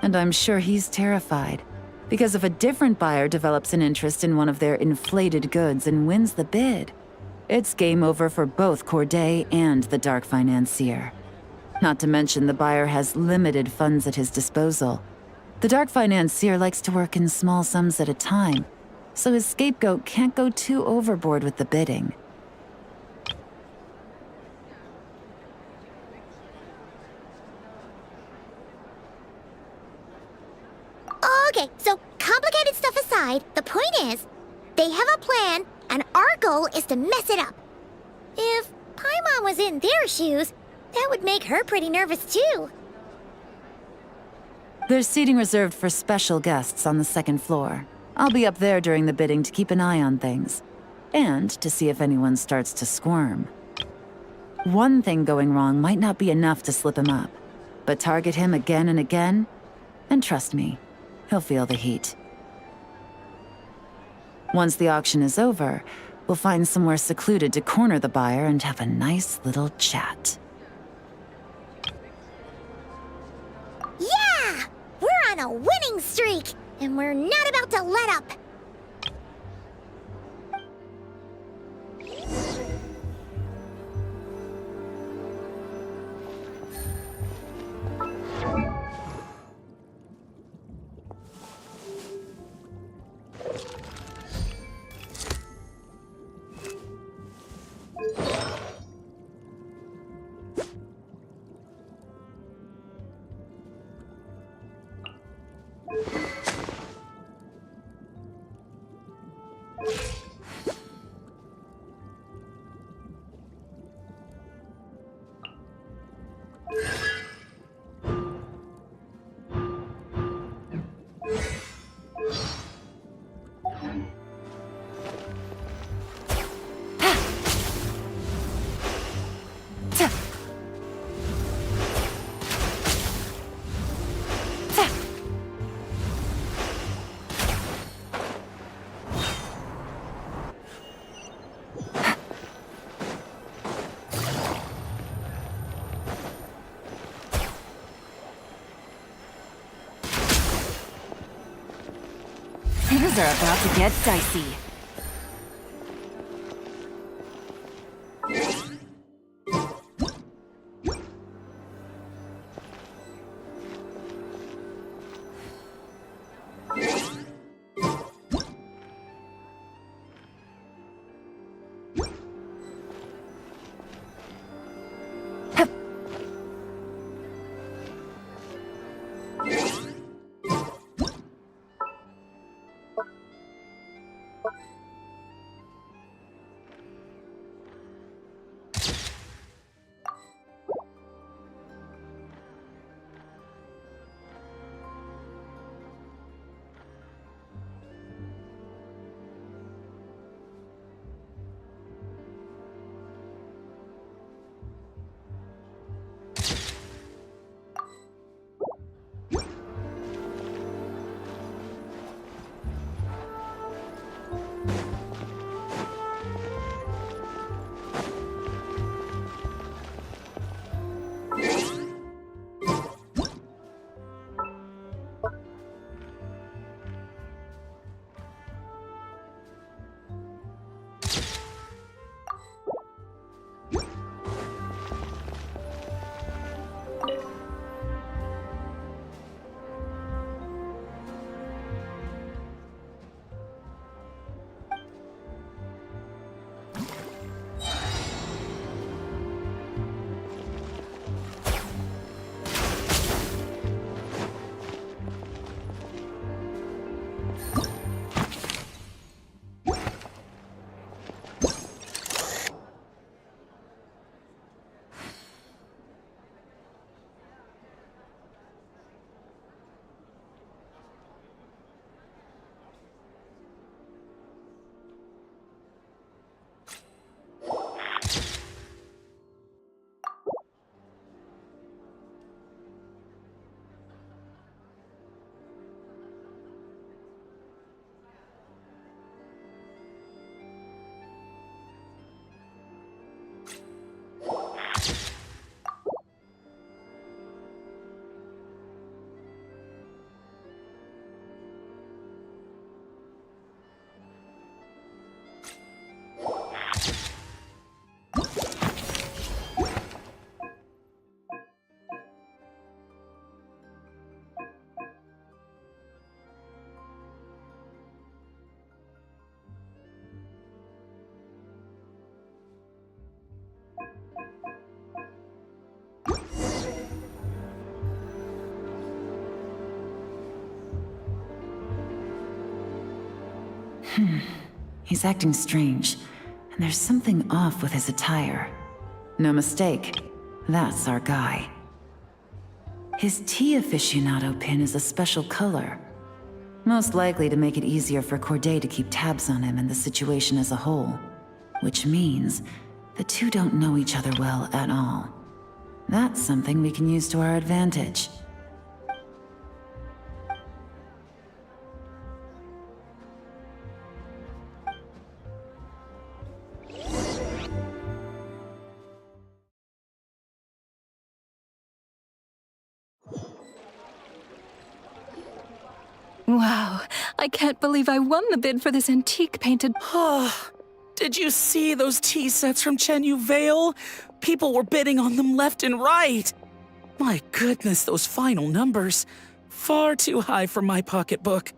[SPEAKER 3] And I'm sure he's terrified, because if a different buyer develops an interest in one of their inflated goods and wins the bid, it's game over for both Corday and the Dark Financier. Not to mention the buyer has limited funds at his disposal. The Dark Financier likes to work in small sums at a time, so his scapegoat can't go too overboard with the bidding.
[SPEAKER 2] a plan, and our goal is to mess it up. If Paimon was in their shoes, that would make her pretty nervous too.
[SPEAKER 3] There's seating reserved for special guests on the second floor. I'll be up there during the bidding to keep an eye on things, and to see if anyone starts to squirm. One thing going wrong might not be enough to slip him up, but target him again and again, and trust me, he'll feel the heat. Once the auction is over, we'll find somewhere secluded to corner the buyer and have a nice little chat.
[SPEAKER 2] Yeah! We're on a winning streak, and we're not about to let up.
[SPEAKER 5] Things are about to get dicey.
[SPEAKER 3] He's acting strange, and there's something off with his attire. No mistake, that's our guy. His tea aficionado pin is a special color, most likely to make it easier for Corday to keep tabs on him and the situation as a whole. Which means the two don't know each other well at all. That's something we can use to our advantage.
[SPEAKER 4] Wow, I can't believe I won the bid for this antique painted.
[SPEAKER 7] Did you see those tea sets from Chenyu Vale? People were bidding on them left and right. My goodness, those final numbers. Far too high for my pocketbook.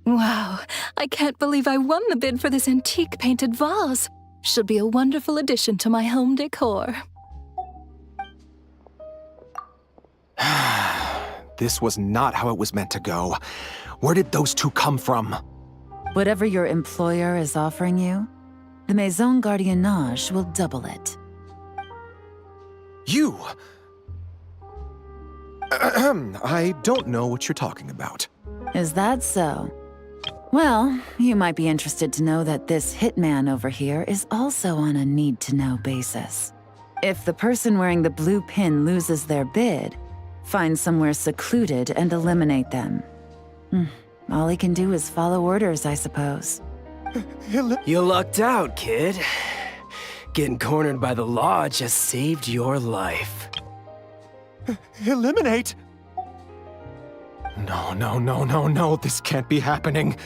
[SPEAKER 4] Wow, I can't believe I won the bid for this antique painted vase. Should be a wonderful addition to my home decor.
[SPEAKER 10] This was not how it was meant to go. Where did those two come from?
[SPEAKER 3] Whatever your employer is offering you, the Maison Gardiennage will double it.
[SPEAKER 10] You! I don't know what you're talking about.
[SPEAKER 3] Is that so? Well, you might be interested to know that this hitman over here is also on a need-to-know basis. If the person wearing the blue pin loses their bid, find somewhere secluded and eliminate them. All he can do is follow orders, I suppose.
[SPEAKER 11] You lucked out, kid. Getting cornered by the law just saved your life.
[SPEAKER 10] Eliminate? No, this can't be happening.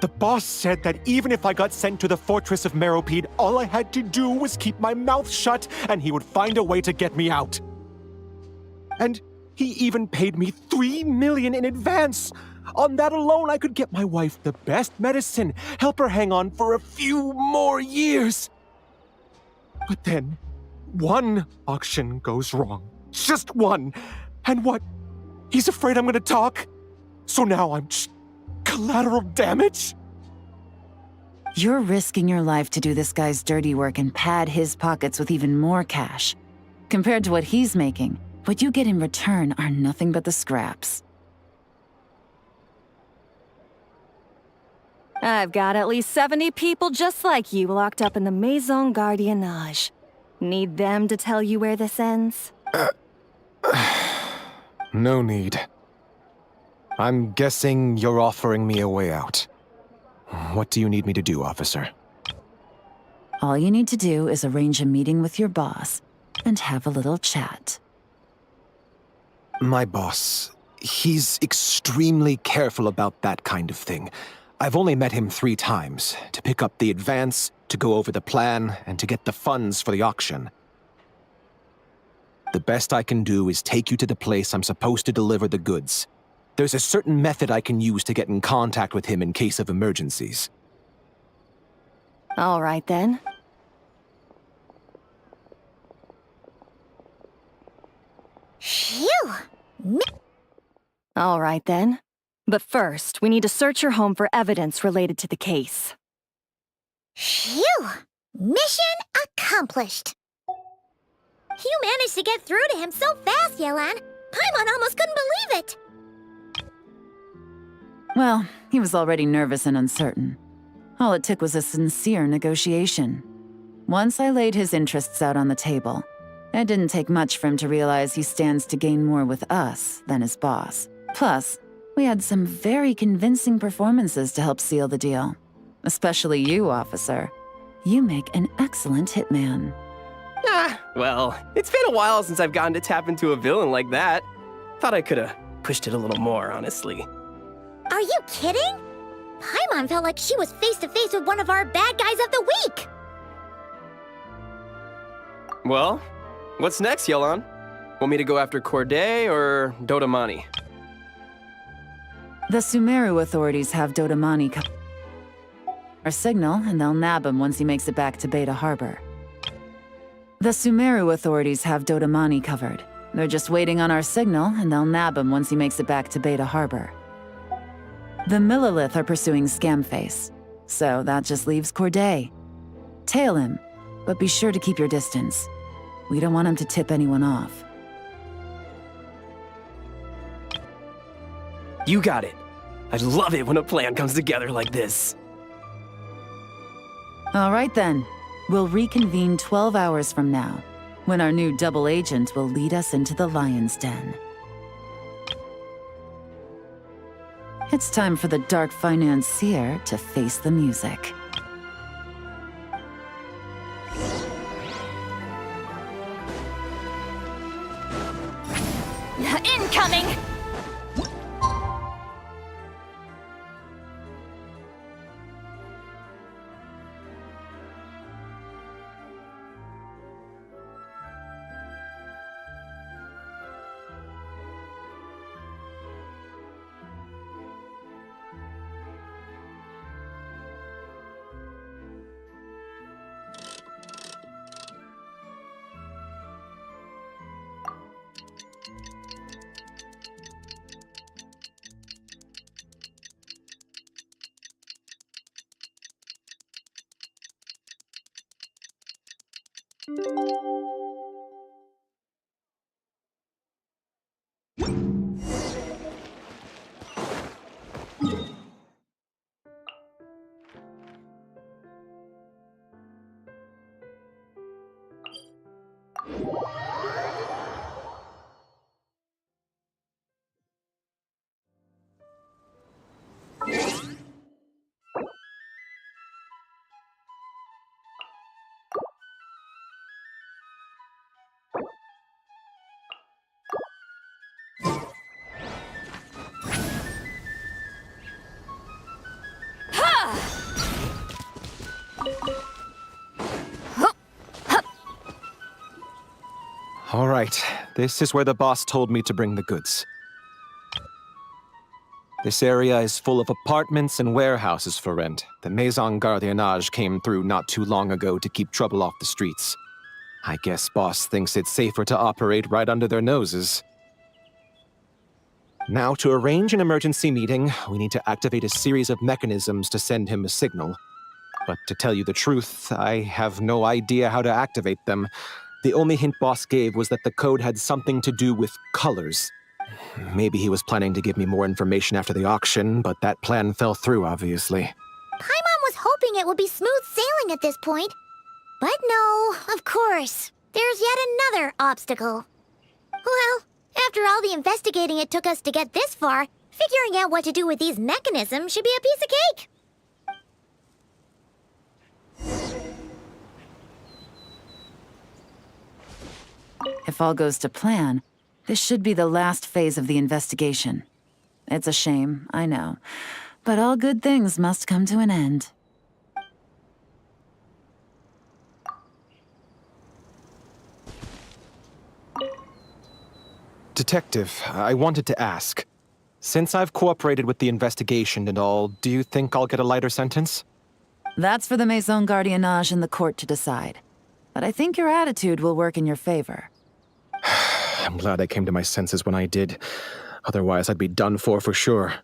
[SPEAKER 10] The boss said that even if I got sent to the Fortress of Meropide, all I had to do was keep my mouth shut and he would find a way to get me out. And he even paid me $3 million in advance. On that alone, I could get my wife the best medicine, help her hang on for a few more years. But then, one auction goes wrong. Just one. And what? He's afraid I'm gonna talk? So now I'm just collateral damage?
[SPEAKER 3] You're risking your life to do this guy's dirty work and pad his pockets with even more cash. Compared to what he's making, what you get in return are nothing but the scraps.
[SPEAKER 4] I've got at least 70 people just like you locked up in the Maison Gardiennage. Need them to tell you where this ends?
[SPEAKER 10] No need. I'm guessing you're offering me a way out. What do you need me to do, officer?
[SPEAKER 3] All you need to do is arrange a meeting with your boss and have a little chat.
[SPEAKER 10] My boss, he's extremely careful about that kind of thing. I've only met him 3 times, to pick up the advance, to go over the plan, and to get the funds for the auction. The best I can do is take you to the place I'm supposed to deliver the goods. There's a certain method I can use to get in contact with him in case of emergencies.
[SPEAKER 4] All right then.
[SPEAKER 2] Phew!
[SPEAKER 4] All right then. But first, we need to search your home for evidence related to the case.
[SPEAKER 2] Phew! Mission accomplished. You managed to get through to him so fast, Yelan. Paimon almost couldn't believe it.
[SPEAKER 3] Well, he was already nervous and uncertain. All it took was a sincere negotiation. Once I laid his interests out on the table, it didn't take much for him to realize he stands to gain more with us than his boss. Plus, we had some very convincing performances to help seal the deal. Especially you, officer. You make an excellent hitman.
[SPEAKER 11] Well, it's been a while since I've gotten to tap into a villain like that. Thought I could've pushed it a little more, honestly.
[SPEAKER 2] Are you kidding? Paimon felt like she was face to face with one of our bad guys of the week.
[SPEAKER 11] Well, what's next, Yelan? Want me to go after Corday or Dodamani?
[SPEAKER 3] The Sumeru authorities have Dodamani our signal, and they'll nab him once he makes it back to Beta Harbor. The Sumeru authorities have Dodamani covered. They're just waiting on our signal, and they'll nab him once he makes it back to Beta Harbor. The Millilith are pursuing Scamface, so that just leaves Corday. Tail him, but be sure to keep your distance. We don't want him to tip anyone off.
[SPEAKER 11] You got it. I love it when a plan comes together like this.
[SPEAKER 3] All right then. We'll reconvene 12 hours from now, when our new double agent will lead us into the Lion's Den. It's time for the Dark Financier to face the music.
[SPEAKER 5] Incoming!
[SPEAKER 10] All right, this is where the boss told me to bring the goods. This area is full of apartments and warehouses for rent. The Maison Gardiennage came through not too long ago to keep trouble off the streets. I guess boss thinks it's safer to operate right under their noses. Now, to arrange an emergency meeting, we need to activate a series of mechanisms to send him a signal. But to tell you the truth, I have no idea how to activate them. The only hint boss gave was that the code had something to do with colors. Maybe he was planning to give me more information after the auction, but that plan fell through, obviously.
[SPEAKER 2] Paimon was hoping it would be smooth sailing at this point. But no, of course. There's yet another obstacle. Well, after all the investigating it took us to get this far, figuring out what to do with these mechanisms should be a piece of cake.
[SPEAKER 3] If all goes to plan, this should be the last phase of the investigation. It's a shame, I know, but all good things must come to an end.
[SPEAKER 10] Detective, I wanted to ask. Since I've cooperated with the investigation and all, do you think I'll get a lighter sentence?
[SPEAKER 3] That's for the Maison Gardiennage and the court to decide. But I think your attitude will work in your favor.
[SPEAKER 10] I'm glad I came to my senses when I did. Otherwise, I'd be done for sure.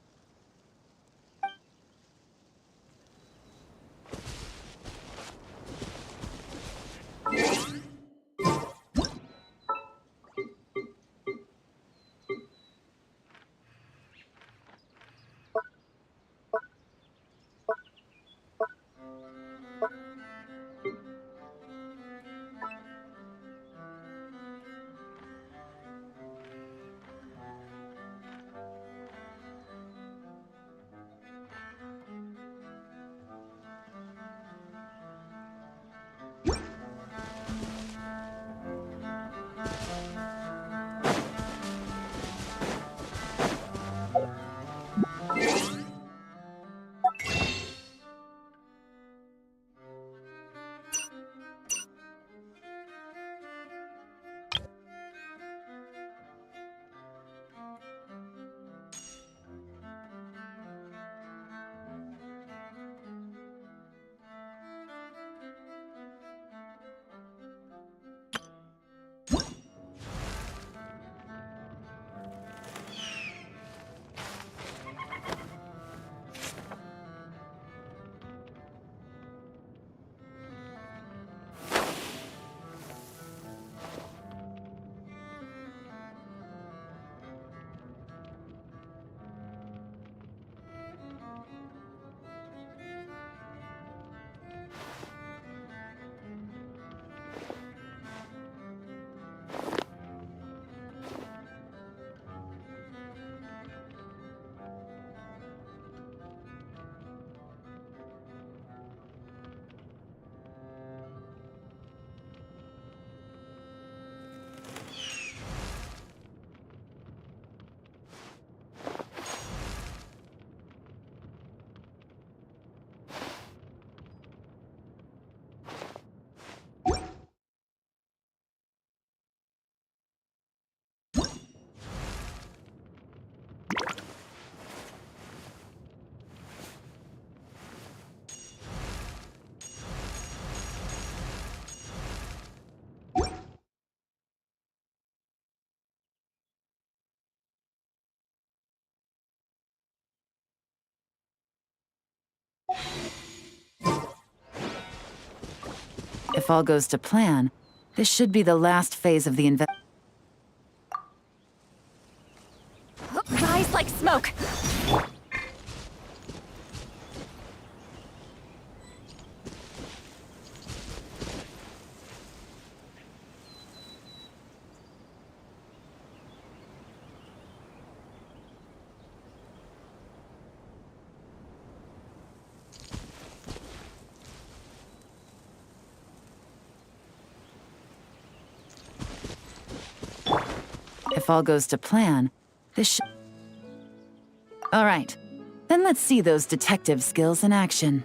[SPEAKER 3] If all goes to plan, this should be the last phase of the
[SPEAKER 5] Rise like smoke!
[SPEAKER 3] If all goes to plan, this should... All right, then let's see those detective skills in action.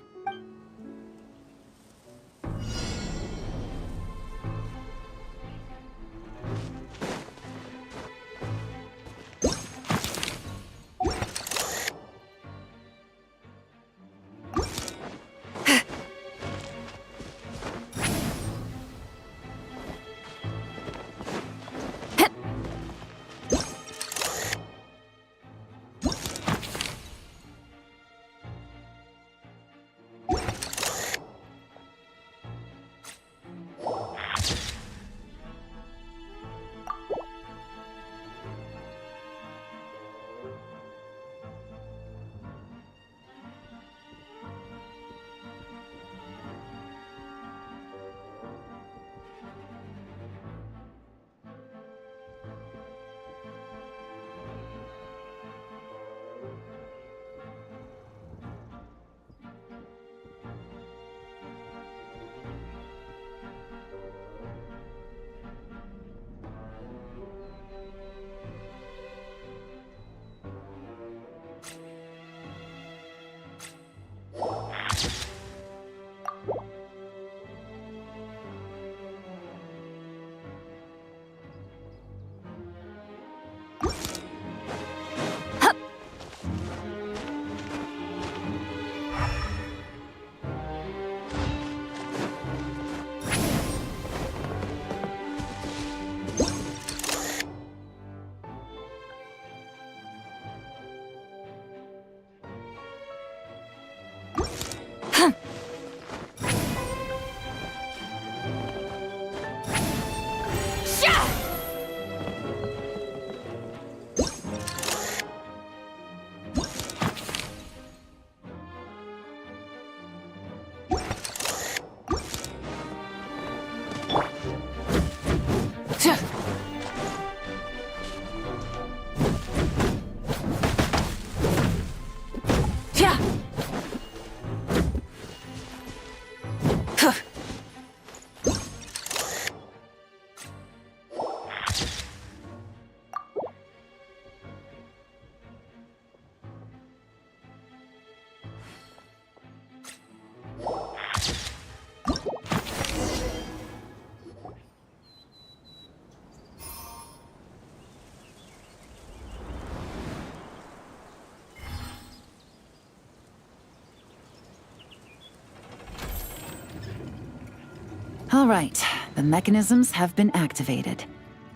[SPEAKER 3] All right, the mechanisms have been activated.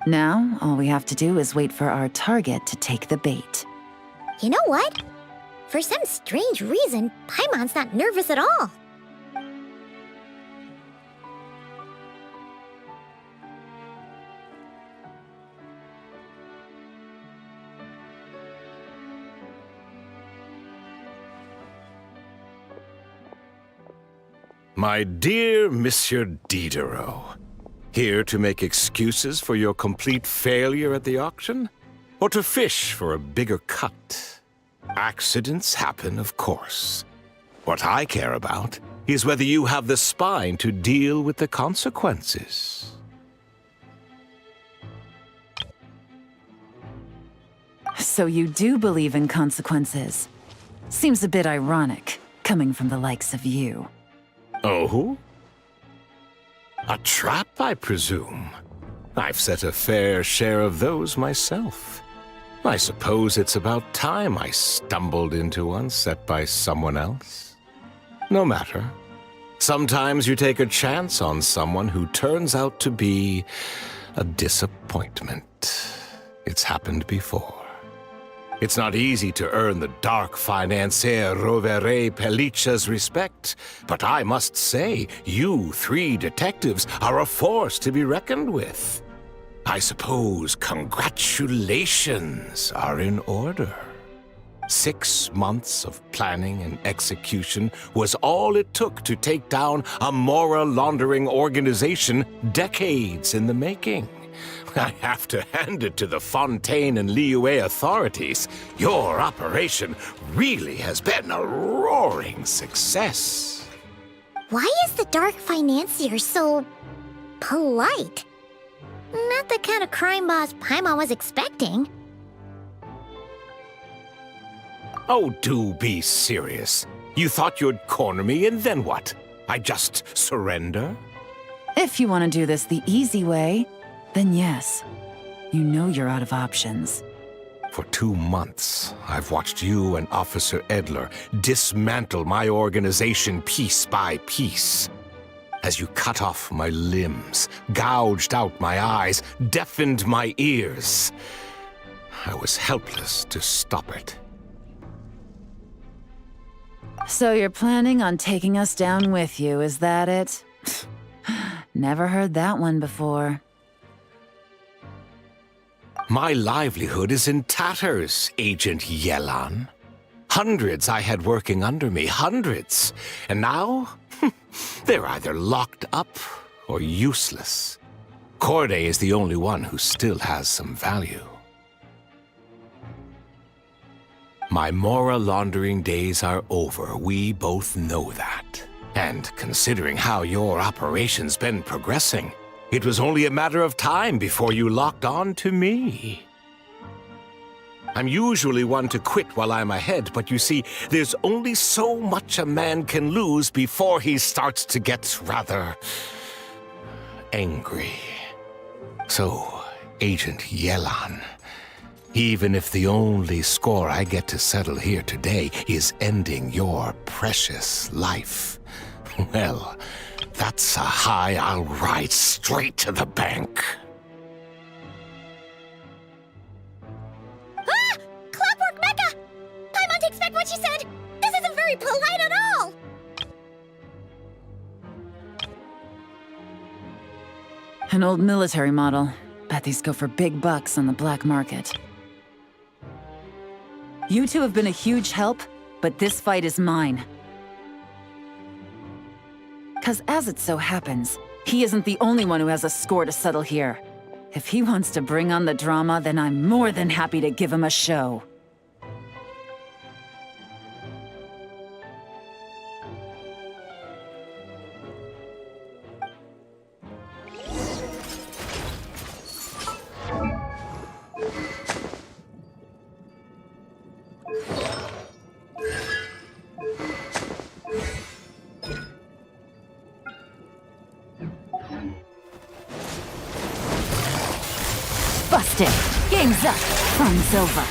[SPEAKER 3] Now, all we have to do is wait for our target to take the bait.
[SPEAKER 2] You know what? For some strange reason, Paimon's not nervous at all.
[SPEAKER 9] My dear Monsieur Diderot, here to make excuses for your complete failure at the auction? Or to fish for a bigger cut? Accidents happen, of course. What I care about is whether you have the spine to deal with the consequences.
[SPEAKER 3] So you do believe in consequences. Seems a bit ironic, coming from the likes of you.
[SPEAKER 9] Oh? A trap, I presume. I've set a fair share of those myself. I suppose it's about time I stumbled into one set by someone else. No matter. Sometimes you take a chance on someone who turns out to be a disappointment. It's happened before. It's not easy to earn the dark financier Rovere Pelliccia's respect, but I must say, you 3 detectives are a force to be reckoned with. I suppose congratulations are in order. 6 months of planning and execution was all it took to take down a Mora laundering organization decades in the making. I have to hand it to the Fontaine and Liyue authorities. Your operation really has been a roaring success.
[SPEAKER 2] Why is the Dark Financier so polite? Not the kind of crime boss Paimon was expecting.
[SPEAKER 9] Oh, do be serious. You thought you'd corner me, and then what? I just surrender?
[SPEAKER 3] If you want to do this the easy way, then yes. You know you're out of options.
[SPEAKER 9] For 2 months, I've watched you and Officer Edler dismantle my organization piece by piece. As you cut off my limbs, gouged out my eyes, deafened my ears, I was helpless to stop it.
[SPEAKER 3] So you're planning on taking us down with you, is that it? Never heard that one before.
[SPEAKER 9] My livelihood is in tatters, Agent Yelan. Hundreds I had working under me, hundreds. And now, they're either locked up or useless. Corday is the only one who still has some value. My Mora laundering days are over, we both know that. And considering how your operation's been progressing, it was only a matter of time before you locked on to me. I'm usually one to quit while I'm ahead, but you see, there's only so much a man can lose before he starts to get rather angry. So, Agent Yelan, even if the only score I get to settle here today is ending your precious life, well, that's a high I'll ride straight to the bank.
[SPEAKER 2] Ah! Clockwork Mecha! Paimon takes back what she said! This isn't very polite at all!
[SPEAKER 3] An old military model. Bet these go for big bucks on the black market. You two have been a huge help, but this fight is mine. 'Cause as it so happens, he isn't the only one who has a score to settle here. If he wants to bring on the drama, then I'm more than happy to give him a show.
[SPEAKER 5] Busted. Game's up. Fun's over.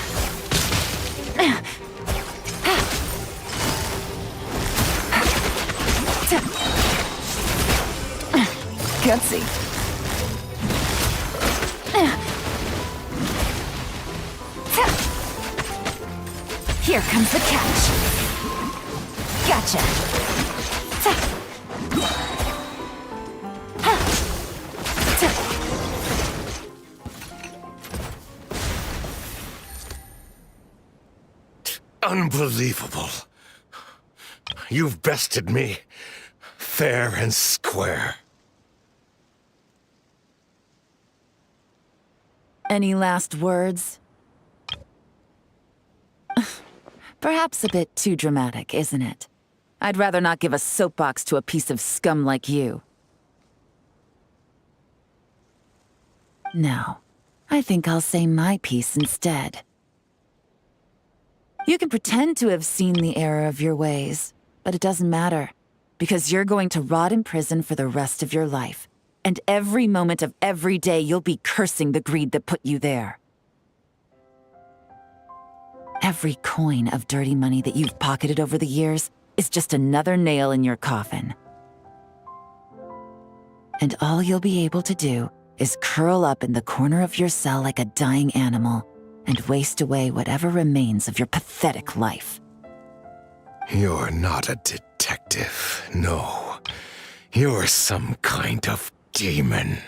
[SPEAKER 3] Gutsy.
[SPEAKER 5] Here comes the catch. Gotcha.
[SPEAKER 9] Unbelievable. You've bested me, fair and square.
[SPEAKER 3] Any last words? Perhaps a bit too dramatic, isn't it? I'd rather not give a soapbox to a piece of scum like you. No, I think I'll say my piece instead. You can pretend to have seen the error of your ways, but it doesn't matter, because you're going to rot in prison for the rest of your life. And every moment of every day you'll be cursing the greed that put you there. Every coin of dirty money that you've pocketed over the years is just another nail in your coffin. And all you'll be able to do is curl up in the corner of your cell like a dying animal and waste away whatever remains of your pathetic life.
[SPEAKER 9] You're not a detective, no. You're some kind of demon.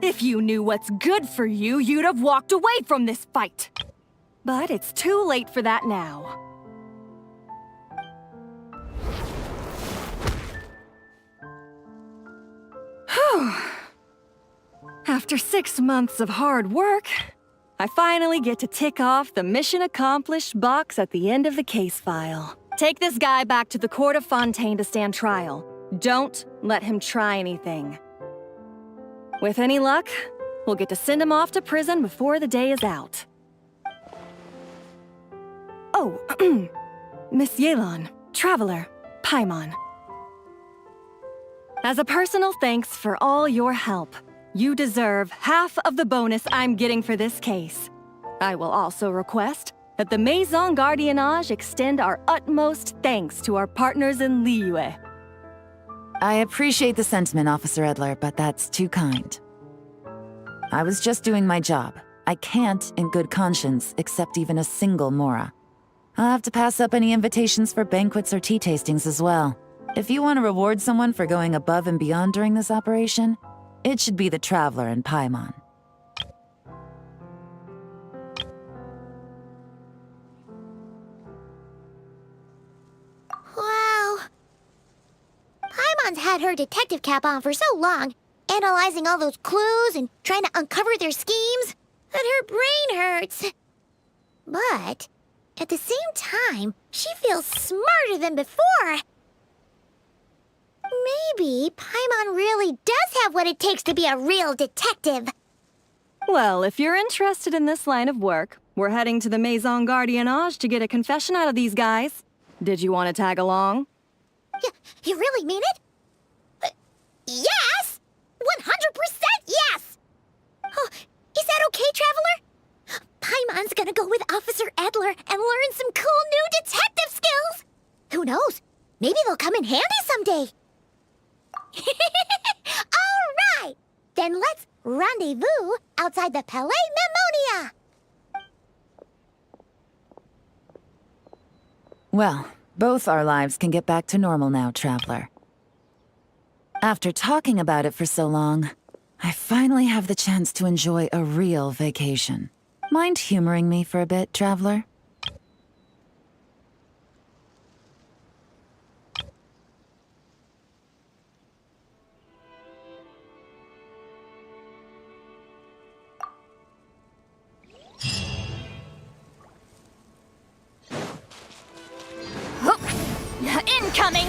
[SPEAKER 4] If you knew what's good for you, you'd have walked away from this fight. But it's too late for that now. Whew. After 6 months of hard work, I finally get to tick off the mission accomplished box at the end of the case file. Take this guy back to the court of Fontaine to stand trial. Don't let him try anything. With any luck, we'll get to send him off to prison before the day is out. Oh, Miss Yelan, Traveler, Paimon. As a personal thanks for all your help, you deserve half of the bonus I'm getting for this case. I will also request that the Maison Gardiennage extend our utmost thanks to our partners in Liyue.
[SPEAKER 3] I appreciate the sentiment, Officer Edler, but that's too kind. I was just doing my job. I can't, in good conscience, accept even a single Mora. I'll have to pass up any invitations for banquets or tea tastings as well. If you want to reward someone for going above and beyond during this operation, it should be the Traveler and Paimon.
[SPEAKER 2] Wow. Paimon's had her detective cap on for so long, analyzing all those clues and trying to uncover their schemes, that her brain hurts. But at the same time, she feels smarter than before. Maybe Paimon really does have what it takes to be a real detective.
[SPEAKER 4] Well, if you're interested in this line of work, we're heading to the Maison Gardiennage to get a confession out of these guys. Did you want to tag along?
[SPEAKER 2] You really mean it? Yes! 100% yes! Oh, is that okay, Traveler? Paimon's gonna go with Officer Edler and learn some cool new detective skills! Who knows? Maybe they'll come in handy someday. All right! Then let's rendezvous outside the Palais Memonia!
[SPEAKER 3] Well, both our lives can get back to normal now, Traveler. After talking about it for so long, I finally have the chance to enjoy a real vacation. Mind humoring me for a bit, Traveler?
[SPEAKER 5] Incoming!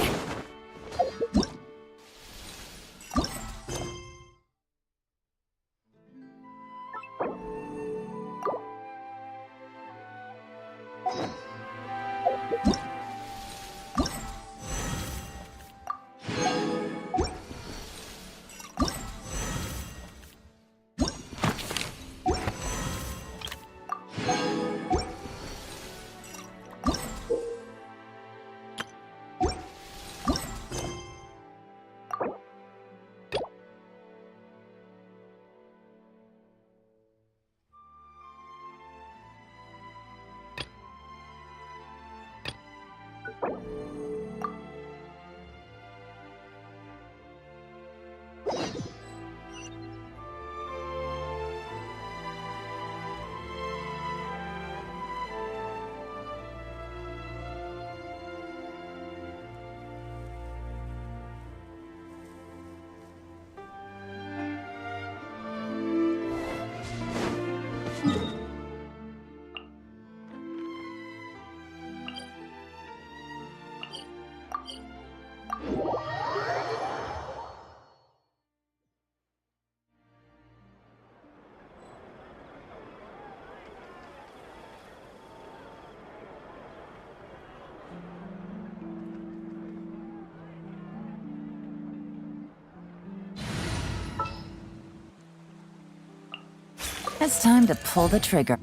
[SPEAKER 3] It's time to pull the trigger.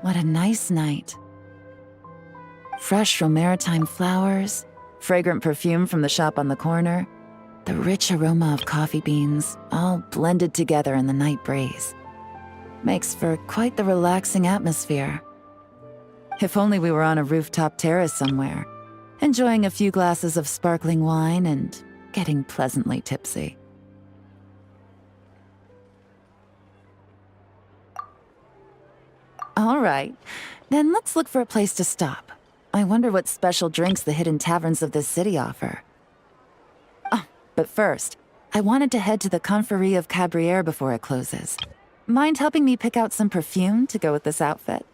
[SPEAKER 3] What a nice night. Fresh from maritime flowers, fragrant perfume from the shop on the corner, the rich aroma of coffee beans, all blended together in the night breeze. Makes for quite the relaxing atmosphere. If only we were on a rooftop terrace somewhere, enjoying a few glasses of sparkling wine and getting pleasantly tipsy. All right, then let's look for a place to stop. I wonder what special drinks the hidden taverns of this city offer. Oh, but first, I wanted to head to the Confrérie of Cabrières before it closes. Mind helping me pick out some perfume to go with this outfit?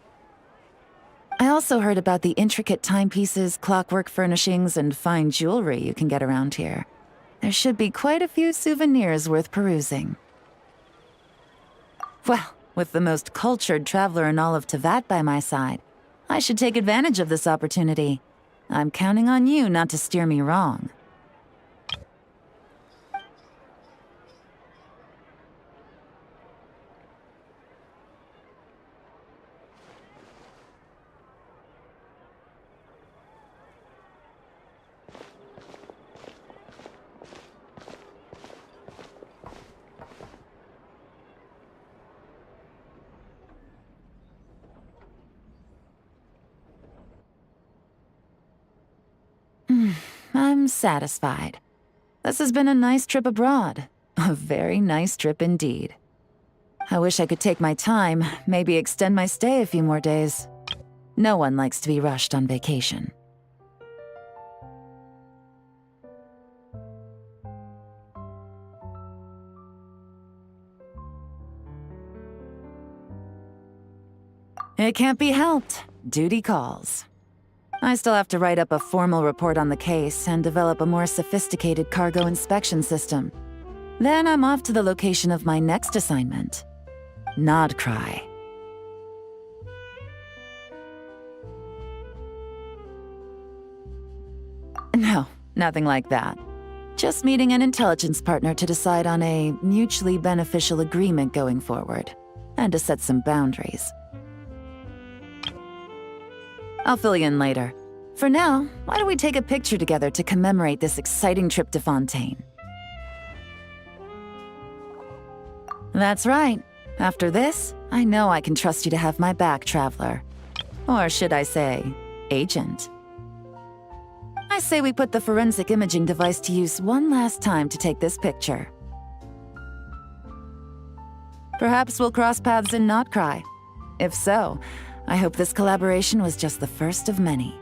[SPEAKER 3] I also heard about the intricate timepieces, clockwork furnishings, and fine jewelry you can get around here. There should be quite a few souvenirs worth perusing. Well, with the most cultured traveler in all of Tevat by my side, I should take advantage of this opportunity. I'm counting on you not to steer me wrong. I'm satisfied. This has been a nice trip abroad. A very nice trip indeed. I wish I could take my time, maybe extend my stay a few more days. No one likes to be rushed on vacation. It can't be helped. Duty calls. I still have to write up a formal report on the case and develop a more sophisticated cargo inspection system. Then I'm off to the location of my next assignment. Nodcry. No, nothing like that. Just meeting an intelligence partner to decide on a mutually beneficial agreement going forward, and to set some boundaries. I'll fill you in later. For now, why don't we take a picture together to commemorate this exciting trip to Fontaine? That's right. After this, I know I can trust you to have my back, Traveler. Or should I say, Agent. I say we put the forensic imaging device to use one last time to take this picture. Perhaps we'll cross paths in Nodcry. If so, I hope this collaboration was just the first of many.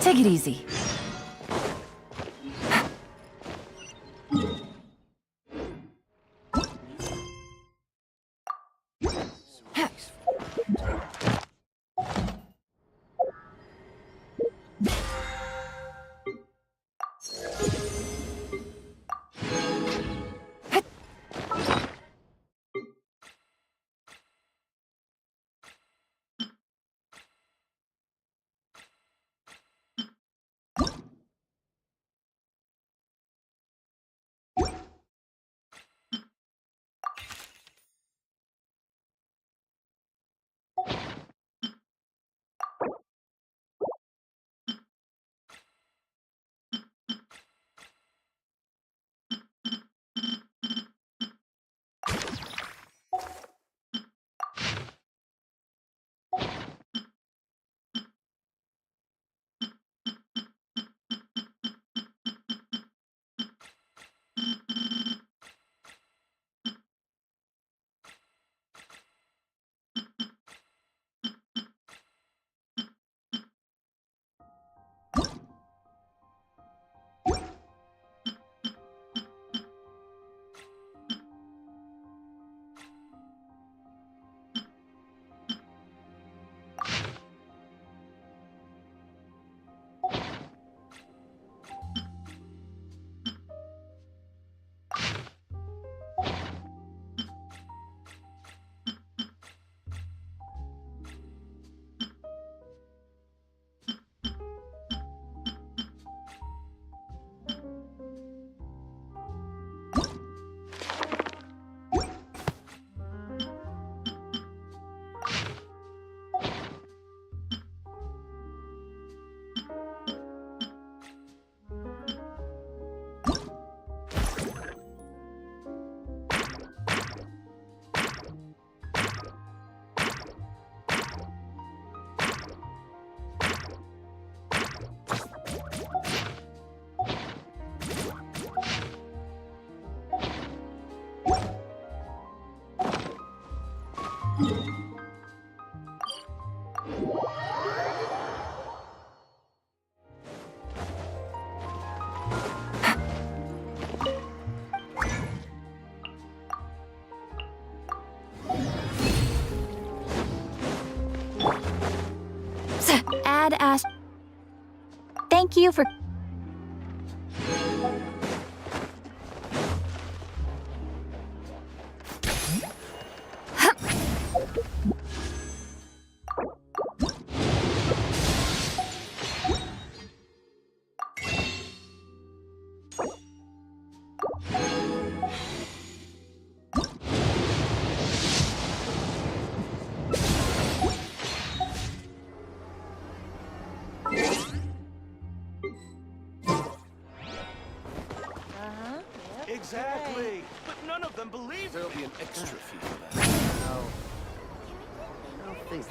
[SPEAKER 3] Take it easy.
[SPEAKER 5] had asked. Thank you for.
[SPEAKER 12] Exactly. But none of them believe there'll be an extra fee for that.
[SPEAKER 13] No thanks.